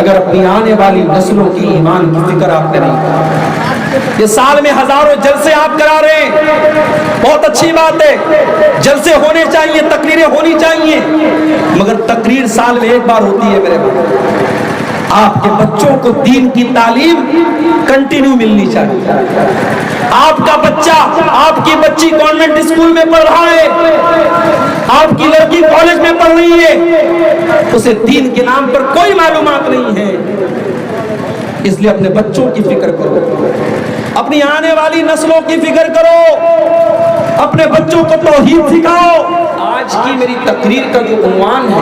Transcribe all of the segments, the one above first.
اگر اپنی آنے والی نسلوں کی ایمان کی فکر آپ نے نہیں کی۔ یہ سال میں ہزاروں جلسے آپ کرا رہے ہیں، بہت اچھی بات ہے، جلسے ہونے چاہیے، تقریریں ہونی چاہیے، مگر تقریر سال میں ایک بار ہوتی ہے میرے بھائی۔ آپ کے بچوں کو دین کی تعلیم کنٹینیو ملنی چاہیے۔ آپ کا بچہ، آپ کی بچی کانوینٹ اسکول میں پڑھ رہا ہے، آپ کی لڑکی کالج میں پڑھ رہی ہے، اسے دین کے نام پر کوئی معلومات نہیں ہے، اس لیے اپنے بچوں کی فکر کرو، اپنی آنے والی نسلوں کی فکر کرو، اپنے بچوں کو توحید سکھاؤ۔ آج کی میری تقریر کا جو عنوان ہے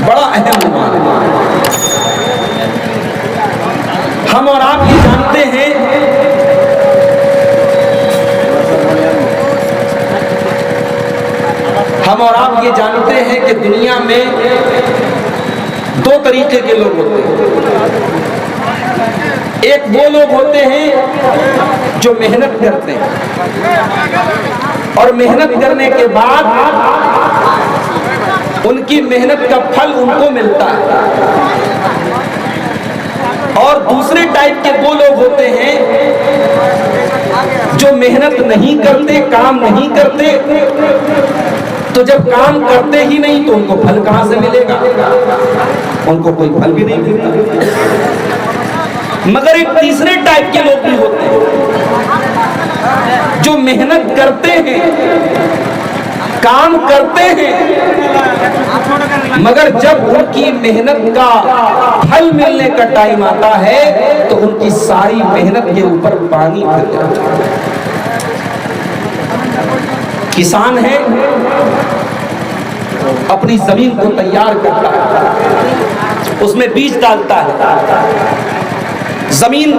بڑا اہم عنوان ہے۔ ہم اور آپ یہ جانتے ہیں کہ دنیا میں دو طریقے کے لوگ ہوتے ہیں۔ ایک وہ لوگ ہوتے ہیں جو محنت کرتے ہیں اور محنت کرنے کے بعد ان کی محنت کا پھل ان کو ملتا ہے، اور دوسرے ٹائپ کے وہ لوگ ہوتے ہیں جو محنت نہیں کرتے، کام نہیں کرتے، تو جب کام کرتے ہی نہیں تو ان کو پھل کہاں سے ملے گا؟ ان کو کوئی پھل بھی نہیں ملتا۔ مگر ایک تیسرے ٹائپ کے لوگ بھی ہوتے ہیں جو محنت کرتے ہیں، کام کرتے ہیں، مگر جب ان کی محنت کا پھل ملنے کا ٹائم آتا ہے تو ان کی ساری محنت کے اوپر پانی پھر جاتا ہے۔ کسان ہے، اپنی زمین کو تیار کرتا ہے، اس میں بیج ڈالتا ہے، زمین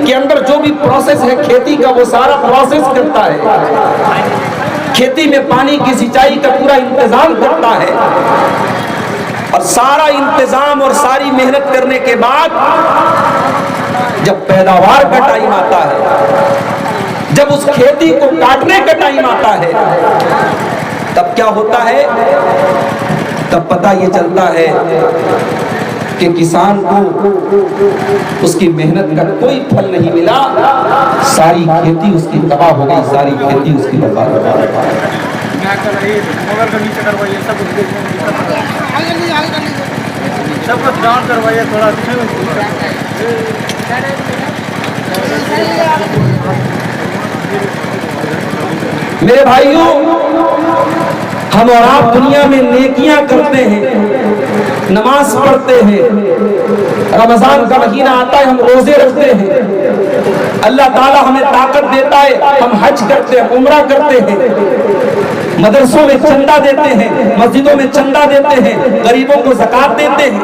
کے اندر جو بھی پروسیس ہے کھیتی کا وہ سارا پروسیس کرتا ہے، کھیتی میں پانی کی سینچائی کا پورا انتظام کرتا ہے، اور سارا انتظام اور ساری محنت کرنے کے بعد جب پیداوار کا ٹائم آتا ہے، جب اس کھیتی کو کاٹنے کا ٹائم آتا ہے، تب کیا ہوتا ہے؟ تب پتہ یہ چلتا ہے کہ کسان کو اس کی محنت کا کوئی پھل نہیں ملا، ساری کھیتی اس کی تباہ ہو گئی، ساری کھیتی اس کی برباد ہو گئی۔ میرے بھائیوں، ہم اور آپ دنیا میں نیکیاں کرتے ہیں، نماز پڑھتے ہیں، رمضان کا مہینہ آتا ہے ہم روزے رکھتے ہیں، اللہ تعالیٰ ہمیں طاقت دیتا ہے ہم حج کرتے ہیں، عمرہ کرتے ہیں، مدرسوں میں چندہ دیتے ہیں، مسجدوں میں چندہ دیتے ہیں، غریبوں کو زکوٰۃ دیتے ہیں۔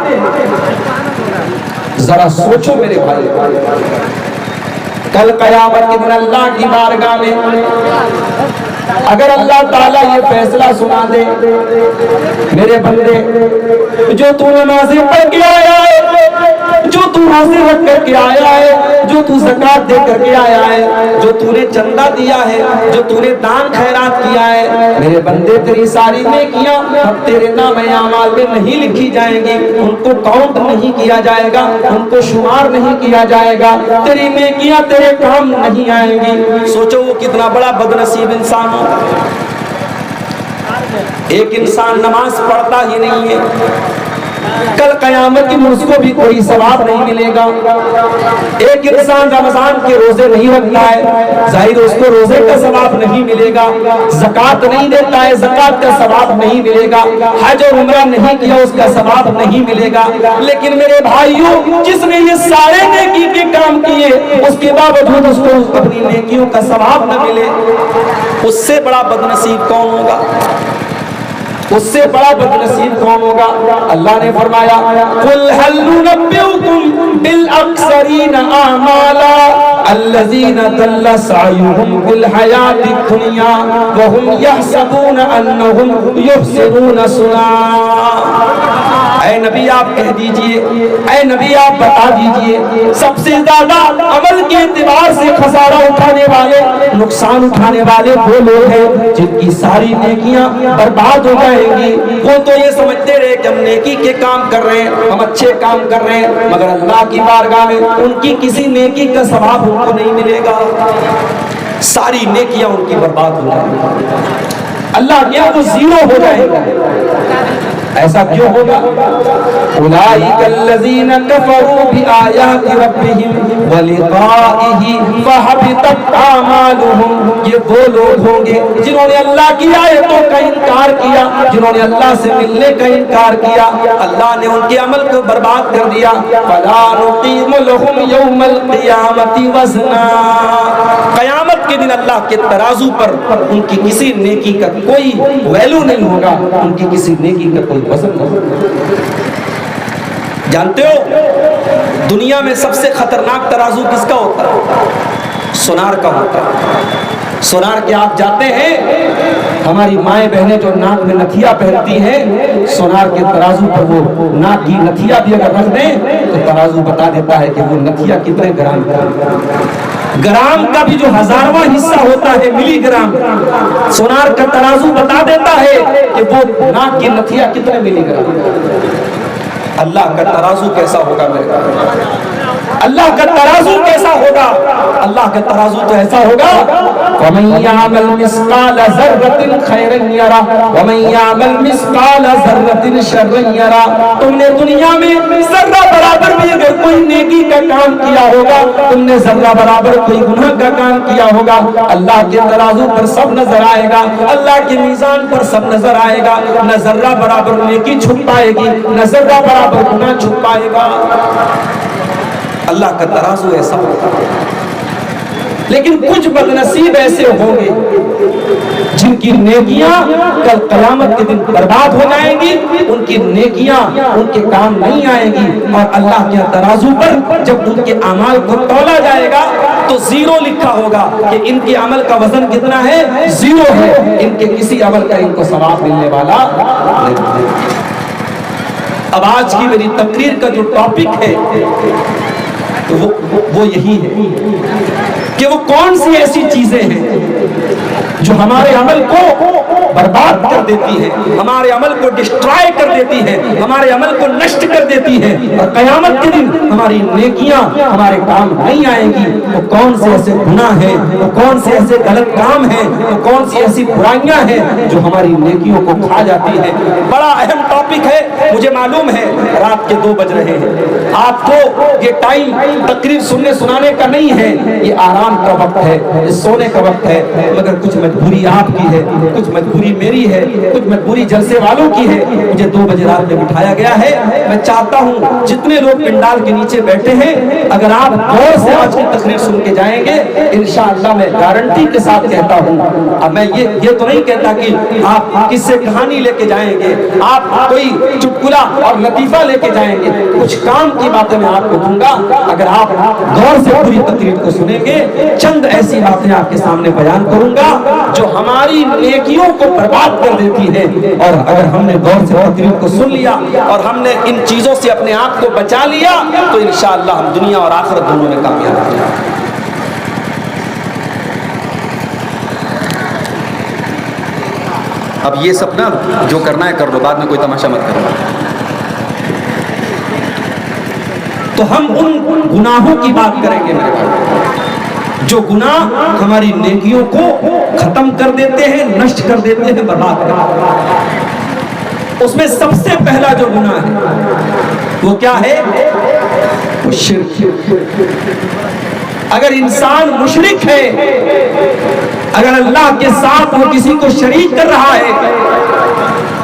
ذرا سوچو میرے بھائی، کل قیامت کے دن اللہ کی بارگاہ میں اگر اللہ تعالیٰ یہ فیصلہ سنا دے، میرے بندے جو تو نمازیں پڑھ کے آیا ہے، جو تو روزے رکھ کر کے آیا ہے، جو تو زکوٰۃ دے کر کے آیا ہے، جو تو نے چندہ دیا ہے، جو تو نے دان خیرات کیا ہے، میرے بندے تیری ساری نیکیاں اب تیرے نام اعمال میں نہیں لکھی جائیں گی، ان کو کاؤنٹ نہیں کیا جائے گا، ان کو شمار نہیں کیا جائے گا، تیری نیکیاں تیرے کام نہیں آئیں گی۔ سوچو وہ کتنا بڑا بد نصیب انسان ہو۔ ایک انسان نماز پڑھتا ہی نہیں ہے، کل قیامت کی اس کو بھی کوئی ثواب نہیں ملے گا۔ ایک انسان رمضان کے روزے نہیں رکھتا ہے، ظاہر اس کو روزے کا ثواب نہیں ملے گا، زکوٰۃ نہیں دیتا ہے، زکوٰۃ کا ثواب نہیں ملے گا، حج اور عمرہ نہیں کیا اس کا ثواب نہیں ملے گا۔ لیکن میرے بھائیوں، جس نے یہ سارے نیکی کے کام کیے اس کے باوجود اس کو اپنی نیکیوں کا ثواب نہ ملے، اس سے بڑا بد نصیب کون ہوگا؟ اس سے بڑا بدنصیب کون ہوگا؟ اللہ نے فرمایا قُلْ هَلْ نُنَبِّئُكُمْ بِالْأَخْسَرِينَ أَعْمَالًا الَّذِينَ ضَلَّ سَعْيُهُمْ فِي الْحَيَاةِ الدُّنْيَا وَهُمْ يَحْسَبُونَ أَنَّهُمْ يُحْسِنُونَ صُنْعًا۔ اے اے نبی آپ کہہ دیجئے، اے نبی آپ بتا دیجئے، سب سے زیادہ عمل کے اعتبار سے خسارہ اٹھانے والے، نقصان اٹھانے والے وہ لوگ ہیں جن کی ساری نیکیاں برباد ہو جائیں گی۔ وہ تو یہ سمجھتے رہے کہ ہم نیکی کے کام کر رہے ہیں، ہم اچھے کام کر رہے ہیں، مگر اللہ کی بارگاہ میں ان کی کسی نیکی کا ثواب ان کو نہیں ملے گا، ساری نیکیاں ان کی برباد ہو جائیں گی، اللہ کیا وہ زیرو ہو جائے گا۔ ایسا کیوں ہوگا؟ اولئک الذین کفروا بآیات ربہم ولقائہ فحبطت اعمالہم، یہ وہ لوگ ہوں گے جنہوں نے اللہ کی آیتوں کا انکار کیا، جنہوں نے اللہ سے ملنے کا انکار کیا، اللہ نے ان کے عمل کو برباد کر دیا۔ فلا نقیم لہم یوم القیامۃ وزنا، قیامت کے دن اللہ کے ترازو پر ان کی کسی نیکی کا کوئی ویلو نہیں ہوگا، ان کی کسی نیکی کا کوئی وزن نہیں ہوگا۔ جانتے ہو دنیا میں سب سے خطرناک ترازو کس کا ہوتا ہے؟ سونار کا ہوتا ہے۔ سونار کے آپ جاتے ہیں، ہماری مائیں بہنیں جو ناک میں نتھیا پہنتی ہیں، سونار کے ترازو پر وہ ناک کی نتھیا بھی اگر رکھ دیں تو ترازو بتا دیتا ہے کہ وہ نتھیا کتنے گرام ہے۔ گرام کا بھی جو ہزارواں حصہ ہوتا ہے ملی گرام، سونار کا ترازو بتا دیتا ہے کہ وہ ناک کی نتھیا کتنے ملی گرام ہے۔ اللہ کا ترازو کیسا ہوگا میرے بھائی؟ اللہ کا ترازو کیسا ہوگا؟ اللہ کا ترازو تو ایسا ہوگا وَمَن يَعْمَلْ مِثْقَالَ ذَرَّةٍ خَيْرًا يَرَهُ وَمَن يَعْمَلْ مِثْقَالَ ذَرَّةٍ شَرًّا يَرَهُ۔ تم نے دنیا میں ذرہ برابر بھی اگر کوئی نیکی کا کام کیا ہوگا، تم نے ذرہ برابر کوئی گناہ کا کام کیا ہوگا، اللہ کے ترازو پر سب نظر آئے گا، اللہ کے میزان پر سب نظر آئے گا، نہ ذرہ برابر نیکی چھپ پائے گی، نہ ذرہ برابر گناہ چھپ پائے گا۔ اللہ کا ترازو ایسا ہوگا۔ لیکن کچھ بدنصیب ایسے ہوں گے جن کی نیکیاں کل قیامت کے دن برباد ہو جائیں گی، ان کی نیکیاں ان کے کام نہیں آئیں گی، اور اللہ کے ترازو پر جب ان کے اعمال کو تولا جائے گا تو زیرو لکھا ہوگا کہ ان کے عمل کا وزن کتنا ہے؟ زیرو ہے، ان کے کسی عمل کا ان کو ثواب ملنے والا نہیں۔ اب آج کی میری تقریر کا جو ٹاپک ہے تو وہ یہی ہے کہ وہ کون سی ایسی چیزیں ہیں جو ہمارے عمل کو برباد کر دیتی ہے، ہمارے عمل کو ڈسٹرائے کر دیتی ہے، ہمارے عمل کو نشٹ کر دیتی ہے، اور قیامت کے دن ہماری نیکیاں ہمارے کام نہیں آئیں گی۔ وہ کون سے ایسے گناہ ہیں، وہ کون سے ایسے غلط کام ہیں، وہ کون سی ایسی برائیاں ہیں جو ہماری نیکیوں کو کھا جاتی ہے۔ بڑا اہم ٹاپک ہے، مجھے معلوم ہے رات کے 2 بج رہے ہیں، آپ کو یہ ٹائم تقریر سننے سنانے کا نہیں ہے، یہ آرام کا وقت ہے، یہ سونے کا وقت ہے، مگر کچھ مجبوری آپ کی ہے، کچھ مجبوری میری ہے، کچھ مجبوری جلسے والوں کی ہے۔ مجھے 2 بجے رات میں بٹھایا گیا ہے۔ میں چاہتا ہوں جتنے لوگ پنڈال کے نیچے بیٹھے ہیں، اگر آپ غور سے آج کی تقریر سن کے جائیں گے، انشاءاللہ میں گارنٹی کے ساتھ کہتا ہوں، اب میں یہ تو نہیں کہتا کہ آپ کس سے کہانی لے کے جائیں گے، آپ کوئی چٹکلا اور لطیفہ لے کے جائیں گے، کچھ کام کی باتیں میں آپ کو دوں گا۔ اگر آپ غور سے پوری تقریر کو سنیں گے، چند ایسی باتیں آپ کے سامنے بیان کروں گا جو ہماری نیکیوں کو برباد کر دیتی ہے، اور اگر ہم نے غور سے تقریر کو سن لیا اور ہم نے ان چیزوں سے اپنے آپ کو بچا لیا تو انشاءاللہ ہم دنیا اور آخرت دونوں میں کامیاب ہوں گے۔ اب یہ سب نا جو کرنا ہے کر لو، بعد میں کوئی تماشا مت کرو۔ تو ہم ان گناہوں کی بات کریں گے میرے بھائی، جو گناہ ہماری نیکیوں کو ختم کر دیتے ہیں، نشٹ کر دیتے ہیں، برباد کر دیتے ہیں۔ اس میں سب سے پہلا جو گناہ ہے وہ کیا ہے؟ وہ شرک۔ اگر انسان مشرک ہے، اگر اللہ کے ساتھ وہ کسی کو شریک کر رہا ہے،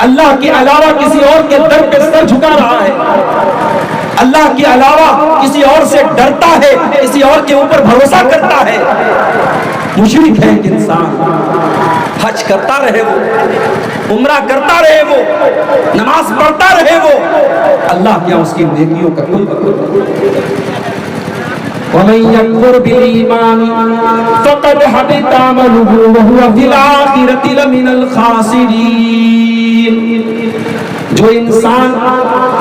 اللہ کے علاوہ کسی اور کے در پہ سر جھکا رہا ہے، اللہ کے علاوہ کسی اور سے ڈرتا ہے، کسی اور کے اوپر بھروسہ کرتا ہے، مشرک ہے ایک انسان۔ حج کرتا رہے وہ، عمرہ کرتا رہے وہ، نماز پڑھتا رہے وہ، اللہ کیا اس کی نیکیوں کا کوئی برکت نہیں۔ وَمَن يَكْفُرْ بِالْإِيمَانِ فَقَدْ حَبِطَ عَمَلُهُ وَهُوَ فِي الْآخِرَةِ لَمِنَ الْخَاسِرِينَ۔ جو انسان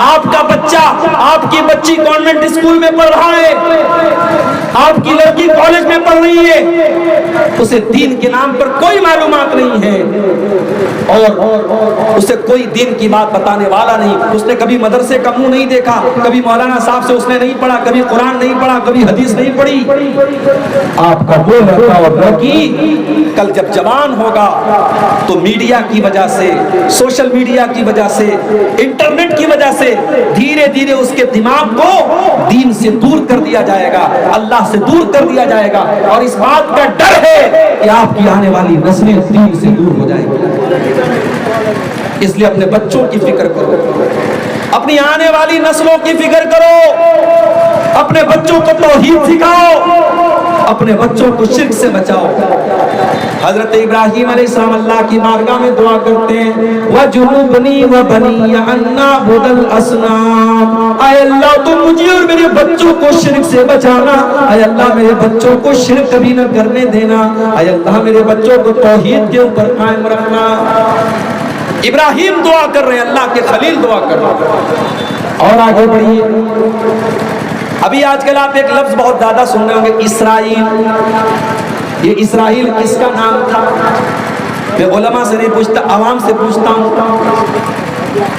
آپ کا بچہ، آپ کی بچی کانوینٹ اسکول میں پڑھ رہا ہے، آپ کی لڑکی کالج میں پڑھ رہی ہے، اسے دین کے نام پر کوئی معلومات نہیں ہے اور اسے کوئی دین کی بات بتانے والا نہیں، اس نے کبھی مدرسے کا منہ نہیں دیکھا، کبھی مولانا صاحب سے اس نے نہیں پڑھا، کبھی قرآن نہیں پڑھا، کبھی حدیث نہیں پڑھی، آپ کا وہ لڑکا اور لڑکی کل جب جوان ہوگا تو میڈیا کی وجہ سے، سوشل میڈیا کی وجہ سے، انٹرنیٹ کی وجہ سے دھیرے دھیرے اس کے دماغ کو دین سے دور کر دیا جائے گا، اللہ سے دور کر دیا جائے گا، اور اس بات کا ڈر ہے کہ آپ کی آنے والی نسلیں دین سے دور ہو جائیں گی۔ اس لیے اپنے بچوں کی فکر کرو، اپنی آنے والی نسلوں کی فکر کرو، اپنے بچوں کو توحید سکھاؤ، اپنے بچوں کو شرک سے بچاؤ۔ حضرت ابراہیم علیہ السلام اللہ کی بارگاہ میں دعا کرتے ہیں، وَجُنُبْنِي وَبَنِيَّ أَن نَّعْبُدَ الْأَصْنَامَ، اے اللہ تو مجھے اور میرے بچوں کو شرک سے بچانا، اے اللہ میرے بچوں کو شرک کبھی نہ کرنے دینا، اے اللہ میرے بچوں کو توحید کے اوپر قائم رکھنا۔ ابراہیم دعا کر رہے ہیں، اللہ کے خلیل دعا کر رہے ہیں۔ اور آگے بڑھیے، ابھی آج کل آپ ایک لفظ بہت زیادہ سن رہے ہوں گے، اسرائیل۔ یہ اسرائیل کس کا نام تھا؟ میں علماء سے نہیں پوچھتا، عوام سے پوچھتا ہوں،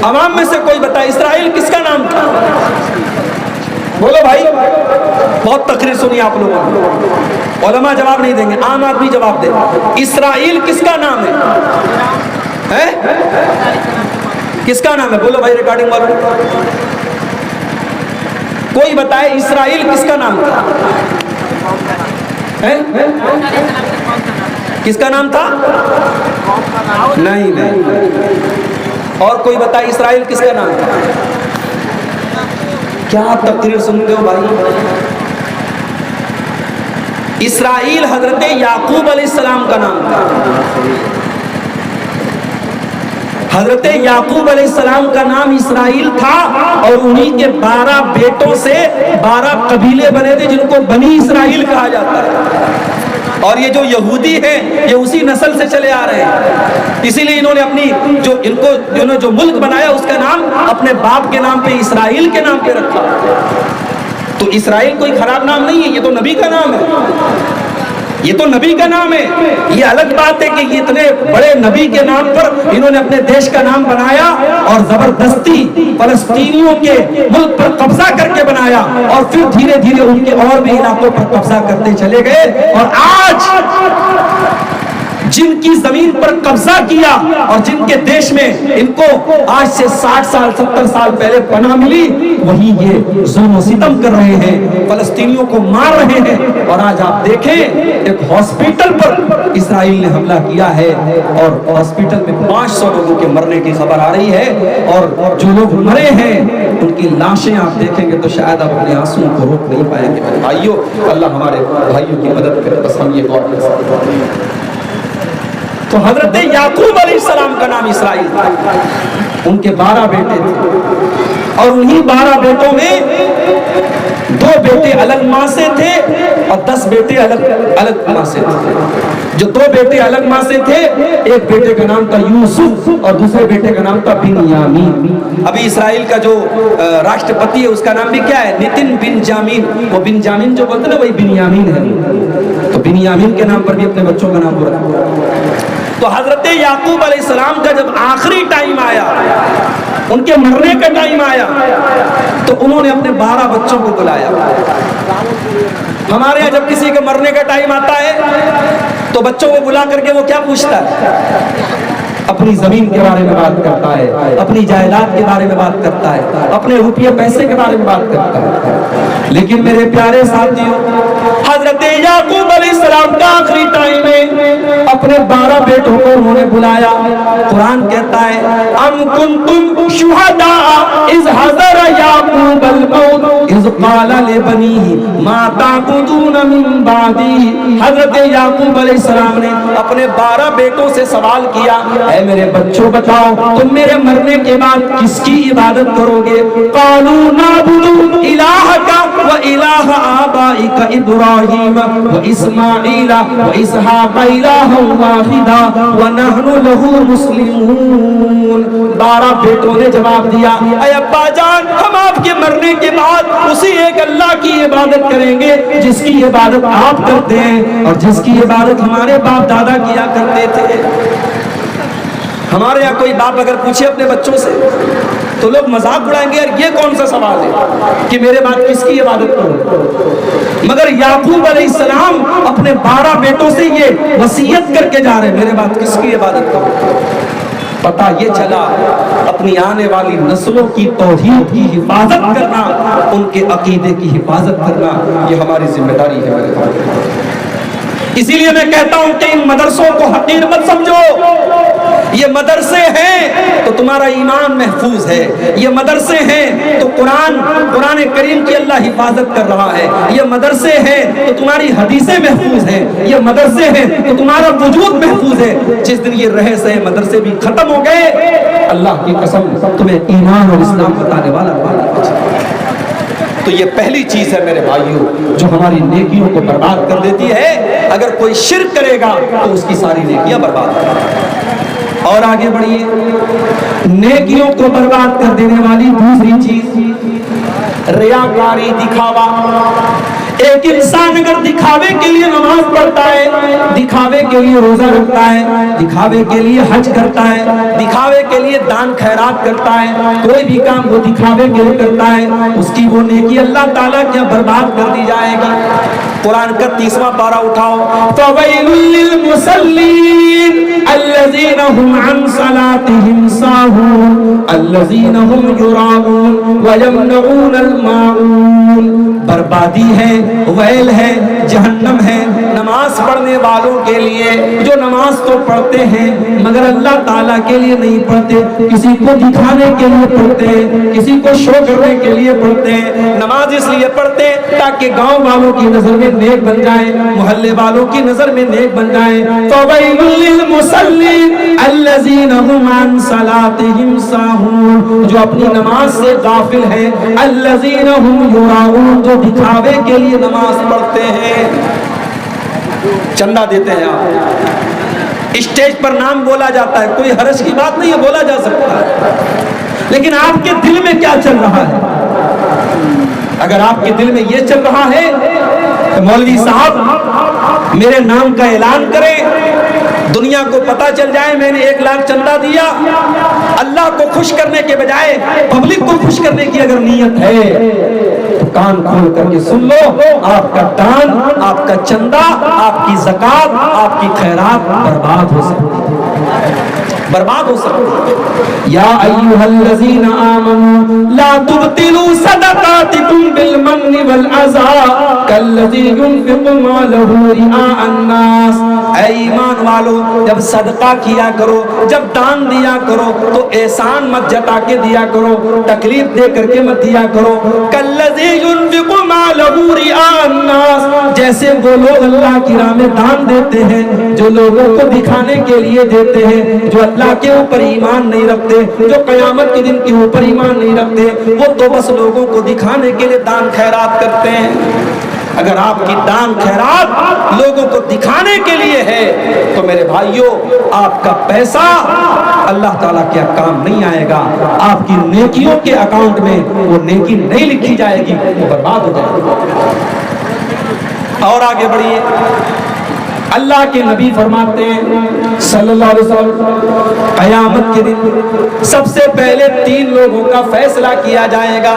عوام میں سے کوئی بتائے اسرائیل کس کا نام تھا؟ بولو بھائی، بہت تقریر سنی آپ لوگوں نے، علماء جواب نہیں دیں گے، عام آدمی جواب دے۔ اسرائیل کس کا نام ہے؟ کس کا نام ہے؟ بولو بھائی، ریکارڈنگ والوں کوئی بتائے اسرائیل کس کا نام تھا؟ کس کا نام تھا؟ نہیں نہیں، اور کوئی بتائے اسرائیل کس کا نام تھا؟ کیا تقریر سنتے ہو بھائی؟ اسرائیل حضرت یعقوب علیہ السلام کا نام تھا۔ حضرت یعقوب علیہ السلام کا نام اسرائیل تھا، اور انہی کے 12 بیٹوں سے 12 قبیلے بنے تھے جن کو بنی اسرائیل کہا جاتا ہے، اور یہ جو یہودی ہیں یہ اسی نسل سے چلے آ رہے ہیں، اسی لیے انہوں نے اپنی جو ملک بنایا اس کا نام اپنے باپ کے نام پہ اسرائیل کے نام پہ رکھا۔ تو اسرائیل کوئی خراب نام نہیں ہے، یہ تو نبی کا نام ہے، یہ تو نبی کا نام ہے۔ یہ الگ بات ہے کہ اتنے بڑے نبی کے نام پر انہوں نے اپنے دیش کا نام بنایا اور زبردستی فلسطینیوں کے ملک پر قبضہ کر کے بنایا، اور پھر دھیرے دھیرے ان کے اور بھی علاقوں پر قبضہ کرتے چلے گئے، اور آج جن کی زمین پر قبضہ کیا اور جن کے دیش میں ان کو آج سے 60 سال 70 سال پہلے پناہ ملی، وہی یہ ظلم و ستم کر رہے ہیں، فلسطینیوں کو مار رہے ہیں۔ اور آج آپ دیکھیں ایک ہاسپٹل پر اسرائیل نے حملہ کیا ہے، اور ہاسپٹل میں 500 لوگوں کے مرنے کی خبر آ رہی ہے، اور جو لوگ مرے ہیں ان کی لاشیں آپ دیکھیں گے تو شاید آپ اپنے آنسوؤں کو روک نہیں پائیں گے۔ بھائیوں، اللہ ہمارے بھائیوں کی مدد کرے، بس ہم یہ دعا کر سکتے ہیں۔ تو حضرت یعقوب علیہ السلام کا نام اسرائیل تھا، ان کے 12 بیٹے تھے، اور انہی 12 بیٹوں میں 2 بیٹے الگ ماں سے تھے اور 10 بیٹے الگ ماں سے تھے۔ جو 2 بیٹے الگ ماں سے تھے، ایک بیٹے کا نام تھا یوسف اور دوسرے بیٹے کا نام تھا بنیامین۔ ابھی اسرائیل کا جو راشٹرپتی ہے اس کا نام بھی کیا ہے؟ نتن بنجامین۔ وہ بنجامین جو بولتے ہیں نا، وہی بنیامین ہے، تو بنیامین کے نام پر بھی اپنے بچوں کا نام ہو رہا ہے۔ تو حضرت یعقوب علیہ السلام کا جب آخری ٹائم آیا، ان کے مرنے کا ٹائم آیا، تو انہوں نے اپنے 12 بچوں کو بلایا۔ ہمارے یہاں جب کسی کے مرنے کا ٹائم آتا ہے تو بچوں کو بلا کر کے وہ کیا پوچھتا ہے؟ اپنی زمین کے بارے میں بات کرتا ہے، اپنی جائیداد کے بارے میں بات کرتا ہے، اپنے روپیے پیسے کے بارے میں بات کرتا ہے۔ لیکن میرے پیارے ساتھیوں، حضرت یعقوب علیہ السلام کا آخری ٹائم ہے، اپنے 12 بیٹوں کو انہوں نے بلایا۔ قرآن کہتا ہے، ام کنتم شہداء اذ حضر یعقوب الموت اذ قال لبنیہ ما تعبدون من بعدی۔ حضرت یعقوب علیہ السلام نے اپنے 12 بیٹوں سے سوال کیا، اے میرے بچوں بتاؤ تم میرے مرنے کے بعد کس کی عبادت کرو گے؟ قالوا نعبد الہک و وإله آبائك إبراهيم وإسماعيل وإسحاق إلها واحدا ونحن له مسلمون. 12 بیٹوں نے جواب دیا اے ابا جان ہم آپ کے مرنے کے بعد اسی ایک اللہ کی عبادت کریں گے جس کی عبادت آپ کرتے ہیں اور جس کی عبادت ہمارے باپ دادا کیا کرتے تھے. ہمارے یہاں کوئی باپ اگر پوچھے اپنے بچوں سے تو لوگ مذاق اڑائیں گے یار یہ کون سا سوال ہے کہ میرے بعد کس کی عبادت کروں. مگر یعقوب علیہ السلام اپنے 12 بیٹوں سے یہ وصیت کر کے جا رہے ہیں میرے بعد کس کی عبادت کروں. پتہ یہ چلا اپنی آنے والی نسلوں کی توحید کی حفاظت کرنا، ان کے عقیدے کی حفاظت کرنا یہ ہماری ذمہ داری ہے میرے بھائی. اسی لیے میں کہتا ہوں کہ ان مدرسوں کو حقیر مت سمجھو. یہ مدرسے ہیں تو تمہارا ایمان محفوظ ہے، یہ مدرسے ہیں تو قرآن کریم کی اللہ حفاظت کر رہا ہے، یہ مدرسے ہیں تو تمہاری حدیثیں محفوظ ہیں، یہ مدرسے ہیں تو تمہارا وجود محفوظ ہے. جس دن یہ رہے سہے مدرسے بھی ختم ہو گئے اللہ کی قسم تمہیں ایمان اور اسلام بتانے والا تو یہ پہلی چیز ہے میرے بھائیوں جو ہماری نیکیوں کو برباد کر دیتی ہے. اگر کوئی شرک کرے گا تو اس کی ساری نیکیاں برباد کر دے. اور آگے بڑھیے، نیکیوں کو برباد کر دینے والی دوسری چیز ریاکاری، دکھاوا. ایک انسان اگر دکھاوے کے لیے نماز پڑھتا ہے، دکھاوے کے لیے روزہ رکھتا ہے، دکھاوے کے لیے حج کرتا ہے، دکھاوے کے لیے دان خیرات کرتا ہے، کوئی بھی کام وہ دکھاوے کے لیے کرتا ہے، اس کی وہ نیکی اللہ تعالیٰ کیا برباد کر دی جائے گا. قرآن کا 30واں پارہ اٹھاؤ. فَوَيْلٌ لِّلْمُصَلِّينَ الَّذِينَ هُمْ عَنْ صَلَاتِهِمْ سَاهُونَ الَّذِينَ هُمْ يُرَاءُونَ وَيَمْنَعُونَ الْمَاعُونَ. بربادی ہے، ویل ہے، جہنم ہے نماز پڑھنے والوں کے لیے جو نماز تو پڑھتے ہیں مگر اللہ تعالیٰ کے لیے نہیں پڑھتے، کسی کو دکھانے کے لیے پڑھتے ہیں، کسی کو شو کرنے کے لیے پڑھتے ہیں. نماز اس لیے پڑھتے ہیں تاکہ گاؤں والوں کی نظر میں نیک بن جائیں، محلے والوں کی نظر میں نیک بن جائیں. فَوَيْلٌ لِّلْمُصَلِّينَ الَّذِينَ هُمْ عَنْ صَلَاتِهِمْ سَاهُونَ جو اپنی نماز سے غافل ہیں، الَّذِينَ هُمْ يُرَاءُونَ جو دکھاوے کے لیے نماز پڑھتے ہیں. چندہ دیتے ہیں آپ، اسٹیج پر نام بولا جاتا ہے، کوئی حرج کی بات نہیں ہے، بولا جا سکتا ہے، لیکن آپ کے دل میں کیا چل رہا ہے؟ اگر آپ کے دل میں یہ چل رہا ہے کہ مولوی صاحب میرے نام کا اعلان کریں، دنیا کو پتا چل جائے میں نے 1 لاکھ چندہ دیا، اللہ کو خوش کرنے کے بجائے پبلک کو خوش کرنے کی اگر نیت ہے تو کان کھول کر کے سن لو، آپ کا دان، آپ کا چندہ، آپ کی زکات، آپ کی خیرات برباد ہو سکتی ہے، برباد ہو سکتی ہے. یا ایھا الذین آمنوا لا تبطلوا صدقاتکم بالمن والعذى کالذی ينفق مالہ رئاء الناس. اے ایمان والو جب صدقہ کیا کرو، جب دان دیا کرو تو احسان مت جتا کے دیا کرو، تکلیف دے کر کے مت دیا کرو. کالذی ينفق مالہ رئاء الناس جیسے وہ لوگ اللہ کی راہ میں دان دیتے ہیں جو لوگوں کو دکھانے کے لیے دیتے ہیں، جو اللہ کے اوپر ایمان نہیں رکھتے، جو قیامت کے دن کے اوپر ایمان نہیں رکھتے، وہ تو بس لوگوں کو دکھانے کے لیے دان خیرات کرتے ہیں. اگر آپ کی دان خیرات لوگوں کو دکھانے کے لیے ہے تو میرے بھائیوں آپ کا پیسہ اللہ تعالیٰ کے کام نہیں آئے گا، آپ کی نیکیوں کے اکاؤنٹ میں وہ نیکی نہیں لکھی جائے گی، وہ برباد ہو جائے گی. اور آگے بڑھیے، اللہ کے نبی فرماتے ہیں صلی اللہ علیہ وسلم قیامت کے دن سب سے پہلے 3 لوگوں کا فیصلہ کیا جائے گا.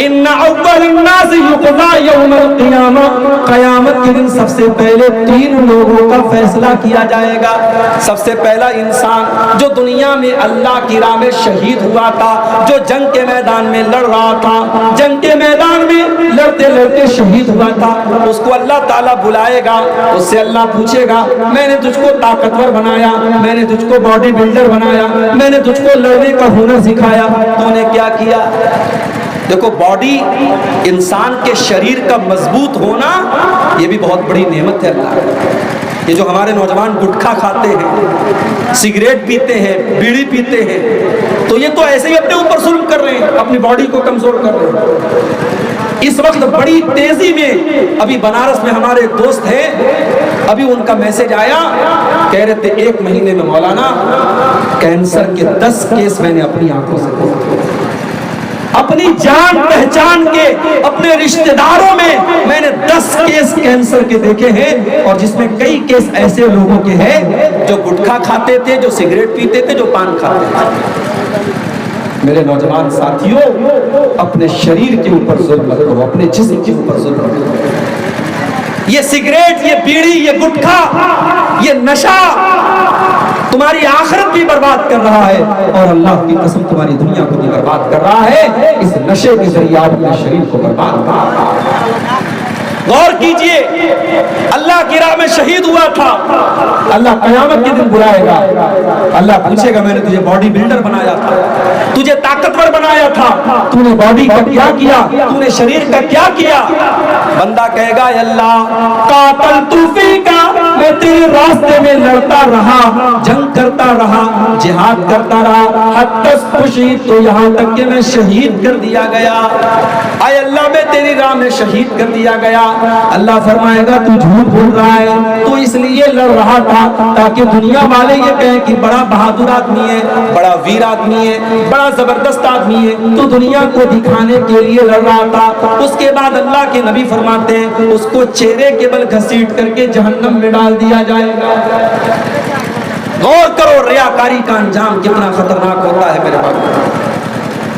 ان اول الناس یقضى یوم القیامہ، قیامت کے دن سب سے پہلے 3 لوگوں کا فیصلہ کیا جائے گا. سب سے پہلا انسان جو دنیا میں اللہ کی راہ میں شہید ہوا تھا، جو جنگ کے میدان میں لڑ رہا تھا، جنگ کے میدان میں لڑتے لڑتے شہید ہوا تھا، اس کو اللہ تعالیٰ بلائے گا، اس سے اللہ پوچھے گا میں نے تجھ کو طاقتور بنایا، میں نے تجھ کو باڈی بلڈر بنایا، میں نے تجھ کو لڑنے کا ہنر سکھایا، تو نے کیا کیا؟ دیکھو باڈی انسان کے شریر کا مضبوط ہونا یہ بھی بہت بڑی نعمت ہے اللہ. یہ جو ہمارے نوجوان گٹکھا کھاتے ہیں، سگریٹ پیتے ہیں، بیڑی پیتے ہیں، تو یہ تو ایسے ہی اپنے اوپر ظلم کر رہے ہیں، اپنی باڈی کو کمزور کر رہے ہیں. اس وقت بڑی تیزی میں ابھی بنارس میں ہمارے دوست ہیں، ابھی ان کا میسج آیا، کہہ رہے تھے 1 مہینے میں مولانا کینسر کے 10 کیس میں نے اپنی آنکھوں سے دیکھے، اپنی جان پہچان کے اپنے رشتہ داروں میں نے 10 کیس کینسر کے دیکھے ہیں، اور جس میں کئی کیس ایسے لوگوں کے ہیں جو گٹکھا کھاتے تھے، جو سگریٹ پیتے تھے، جو پان کھاتے تھے۔ میرے نوجوان ساتھیوں، اپنے شریر کے اوپر ظلم مت کرو، اپنے جسم کے اوپر ظلم مت کرو۔ یہ سگریٹ، یہ بیڑی، یہ گٹکھا، یہ نشہ تمہاری آخرت بھی برباد کر رہا ہے، اور اللہ کی قسم تمہاری دنیا کو بھی برباد کر رہا ہے۔ اس نشے کے ذریعے آپ اپنے شریر کو برباد کر رہا ہے۔ غور کیجئے، اللہ کی راہ میں شہید ہوا تھا، اللہ قیامت کے دن بلائے گا، اللہ پوچھے گا میں نے تجھے باڈی بلڈر بنایا تھا، تجھے طاقتور بنایا تھا، تو نے باڈی کا کیا کیا، تو نے شریر کا کیا کیا؟ بندہ کہے گا اے اللہ قاتلت فیکا، میں تیرے راستے میں لڑتا رہا، جنگ کرتا رہا، جہاد کرتا رہا، حتی استشہدت، تو یہاں تک کہ میں شہید کر دیا گیا۔ اے اللہ میں تیری راہ میں شہید کر دیا گیا۔ اللہ فرمائے گا تو جھوٹ بول رہا ہے، تو اس لیے لڑ رہا تھا تاکہ دنیا والے یہ کہیں کہ بڑا بہادر آدمی ہے، بڑا ویر آدمی ہے، بڑا زبردست آدمی ہے، تو دنیا کو دکھانے کے لیے لڑ رہا تھا۔ اس کے بعد اللہ کے نبی فرماتے ہیں اس کو چہرے کے بل گھسیٹ کر کے جہنم میں ڈال دیا جائے گا۔ غور کرو ریاکاری کا انجام کتنا خطرناک ہوتا ہے میرے بھائی۔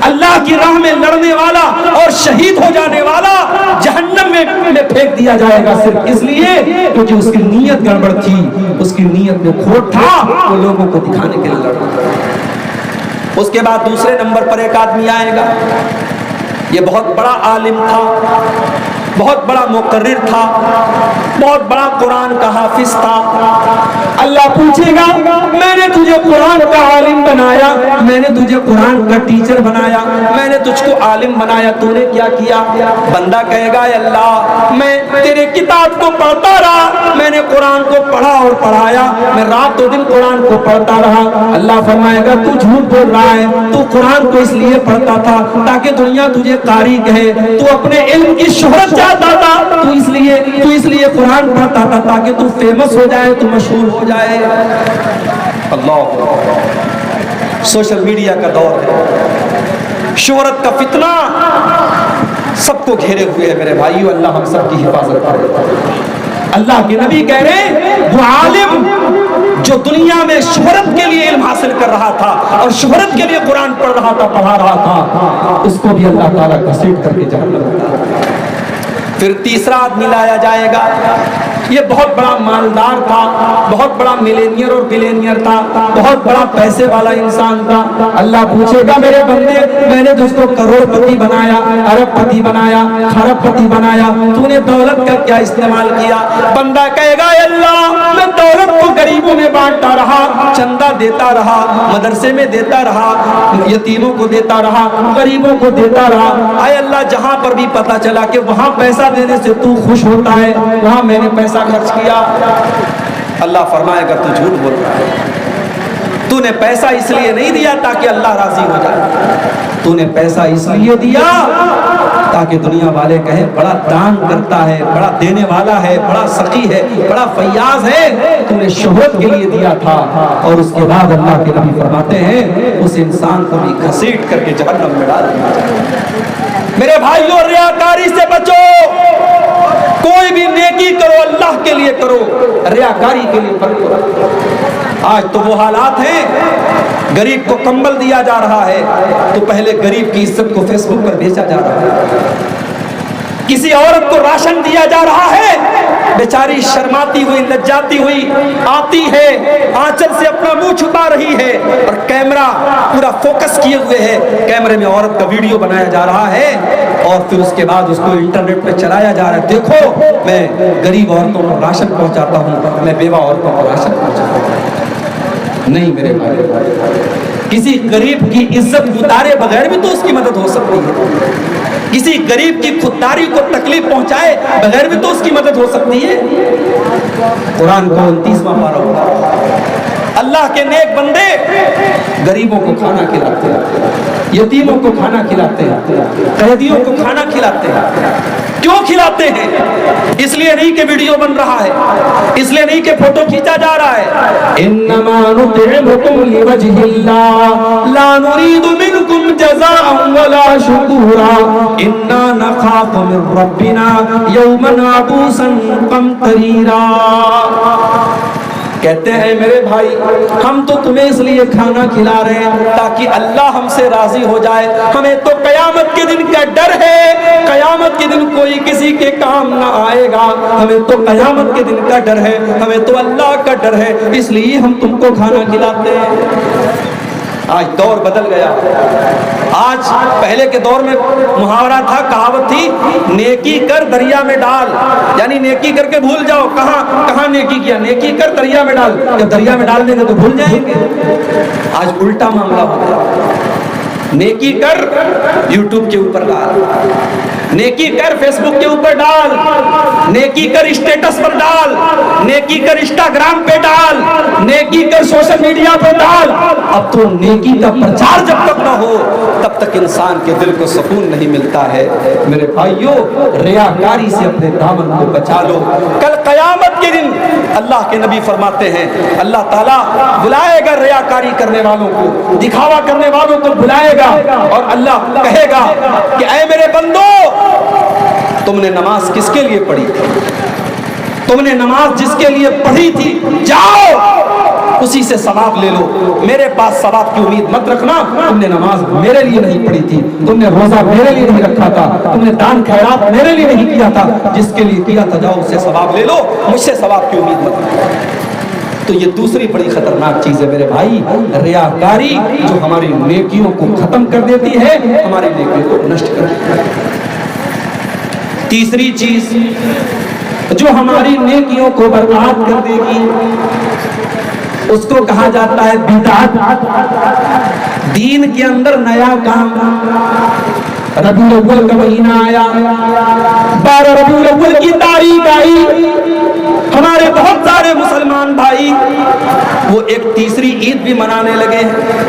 اللہ کی راہ میں لڑنے والا اور شہید ہو جانے والا جہنم میں پھینک دیا جائے گا، صرف اس لیے کیونکہ اس کی نیت گڑبڑ تھی، اس کی نیت میں کھوٹ تھا، وہ لوگوں کو دکھانے کے لیے لڑ رہا تھا۔ اس کے بعد دوسرے نمبر پر ایک آدمی آئے گا، یہ بہت بڑا عالم تھا، بہت بڑا مقرر تھا، بہت بڑا قرآن کا حافظ تھا۔ اللہ پوچھے گا میں نے تجھے قرآن کا عالم بنایا، میں نے تجھے قرآن کا ٹیچر بنایا، میں نے تجھ کو عالم بنایا، تو نے کیا کیا؟ بندہ کہے گا اے اللہ میں تیرے کتاب کو پڑھتا رہا، میں نے قرآن کو پڑھا اور پڑھایا، میں رات و دن قرآن کو پڑھتا رہا۔ اللہ فرمائے گا تو جھوٹ بول رہا ہے، تو قرآن کو اس لیے پڑھتا تھا تاکہ دنیا تجھے قاری کہے، تو اپنے علم کی شہرت چاہتا تھا، تو اس لیے قرآن پڑھتا تھا تاکہ تو فیمس ہو جائے، تو مشہور ہو جائے۔ اللہ، سوشل میڈیا کا دور ہے، شہرت کا فتنہ سب کو گھیرے ہوئے ہے میرے بھائیو، اللہ ہم سب کی حفاظت کرے۔ اللہ کے نبی کہہ رہے وہ عالم جو دنیا میں شہرت کے لیے علم حاصل کر رہا تھا اور شہرت کے لیے قرآن پڑھ رہا تھا، پڑھا رہا تھا، اس کو بھی اللہ تعالیٰ گھسیٹ کر کے جہنم میں ڈال دیا۔ پھر تیسرا آدمی لایا جائے گا، یہ بہت بڑا مالدار تھا، بہت بڑا ملینئر اور بلینئر تھا، بہت بڑا پیسے والا انسان تھا۔ اللہ پوچھے گا میرے بندے میں نے تجھ کو کروڑ پتی بنایا، ارب پتی بنایا، خرب پتی بنایا، تو نے دولت کا کیا استعمال کیا؟ بندہ کہے گا اے اللہ میں دولت کو غریبوں میں بانٹتا رہا، چندہ دیتا رہا، مدرسے میں دیتا رہا، یتیموں کو دیتا رہا، غریبوں کو دیتا رہا۔ اے اللہ جہاں پر بھی پتا چلا کہ وہاں پیسہ دینے سے تو خوش ہوتا ہے، وہاں میں نے پیسہ خرچ کیا۔ اللہ فرمائے گا تو جھوٹ بول رہا ہے، تو نے پیسہ اس لیے نہیں دیا تاکہ اللہ راضی ہو جائے، تو نے پیسہ اس لیے دیا تاکہ دنیا والے کہیں بڑا دان کرتا ہے، بڑا دینے والا ہے، بڑا سخی ہے، بڑا فیاض ہے، تو نے شہرت کے لیے دیا تھا۔ اور اس کے بعد اللہ کے نبی فرماتے ہیں اس انسان کو بھی گھسیٹ کر کے جہنم میں ڈال دیا جائے۔ میرے بھائیوں ریاکاری سے بچو، کوئی بھی نیکی کرو اللہ کے لیے کرو، ریاکاری کے لیے مت کرو۔ آج تو وہ حالات ہیں، غریب کو کمبل دیا جا رہا ہے تو پہلے غریب کی عزت کو فیس بک پر بھیجا جا رہا ہے، کسی عورت کو راشن دیا جا رہا ہے، بیچاری شرماتی ہوئی لجاتی ہوئی آتی ہے، آنچل سے اپنا منہ چھپا رہی ہے اور کیمرہ پورا فوکس کیے ہوئے ہے، کیمرے میں عورت کا ویڈیو بنایا جا رہا ہے اور پھر اس کے بعد اس کو انٹرنیٹ پہ چلایا جا رہا ہے، دیکھو میں غریب عورتوں کو راشن پہنچاتا ہوں، میں بیوہ عورتوں کو راشن پہنچاتا ہوں۔ نہیں میرے بھائی، کسی غریب کی عزت اتارے بغیر بھی تو اس کی مدد ہو سکتی ہے، کسی غریب کی خودداری کو تکلیف پہنچائے بغیر بھی تو اس کی مدد ہو سکتی ہے۔ قرآن کو 29واں پارہ اللہ کے نیک بندے غریبوں کو کھانا کھلاتے ہیں, یتیموں کو کھانا کھلاتے ہیں, قیدیوں کو کھانا کھلاتے ہیں. کیوں کھلاتے ہیں؟ اس لیے نہیں کہ ویڈیو بن رہا ہے, اس لیے نہیں کہ فوٹو کھینچا جا رہا ہے. انما نطعمکم لوجہ اللہ لا نرید منکم جزاء ولا شکورا انا نخاف من ربنا یوما عبوسا قمطریرا. کہتے ہیں میرے بھائی ہم تو تمہیں اس لیے کھانا کھلا رہے ہیں تاکہ اللہ ہم سے راضی ہو جائے. ہمیں تو قیامت کے دن کا ڈر ہے, قیامت کے دن کوئی کسی کے کام نہ آئے گا. ہمیں تو قیامت کے دن کا ڈر ہے, ہمیں تو اللہ کا ڈر ہے, اس لیے ہم تم کو کھانا کھلاتے ہیں. آج دور بدل گیا. آج پہلے کے دور میں محاورہ تھا, کہاوت تھی, نیکی کر دریا میں ڈال. یعنی نیکی کر کے بھول جاؤ. کہاں نیکی کیا؟ نیکی کر دریا میں ڈال. جب دریا میں ڈال دیں گے تو بھول جائیں گے. آج الٹا معاملہ ہوتا ہے. نیکی کر یوٹیوب کے اوپر ڈال, نیکی کر فیس بک کے اوپر ڈال, نیکی کر اسٹیٹس پر ڈال, نیکی کر انسٹاگرام پہ ڈال, نیکی کر سوشل میڈیا پہ ڈال. اب تو نیکی کا پرچار جب تک نہ ہو تب تک انسان کے دل کو سکون نہیں ملتا ہے. میرے بھائیوں ریاکاری سے اپنے دامن کو بچا لو. کل قیامت کے دن اللہ کے نبی فرماتے ہیں اللہ تعالیٰ بلائے گا ریاکاری کرنے والوں کو, دکھاوا کرنے والوں کو بلائے گا, اور اللہ کہے گا کہ اے میرے بندو تم نے نماز کس کے لیے پڑھی تھی؟ تم نے نماز جس کے لیے پڑھی تھی جاؤ اسی سے ثواب لے لو. میرے پاس ثواب کی امید مت رکھنا. تم نے نماز میرے لیے نہیں پڑھی تھی, تم نے روزہ میرے لیے نہیں رکھا تھا, تم نے دان خیرات میرے لیے نہیں کیا تھا. جس کے لیے کیا تھا جاؤ اس سے ثواب لے لو, مجھ سے ثواب کی امید مت رکھنا. تو یہ دوسری بڑی خطرناک چیز ہے میرے بھائی, ریاکاری, جو ہماری نیکیوں کو ختم کر دیتی ہے, ہماری نیکیوں کو نشٹ کر دیتی ہے. تیسری چیز جو ہماری نیکیوں کو برباد کر دے گی اس کو کہا جاتا ہے بدعت. دین کے اندر نیا کام. ربیع الاول کا مہینہ آیا, 12 ربیع الاول کی تاریخ آئی, ہمارے بہت سارے مسلمان بھائی وہ ایک تیسری عید بھی منانے لگے ہیں.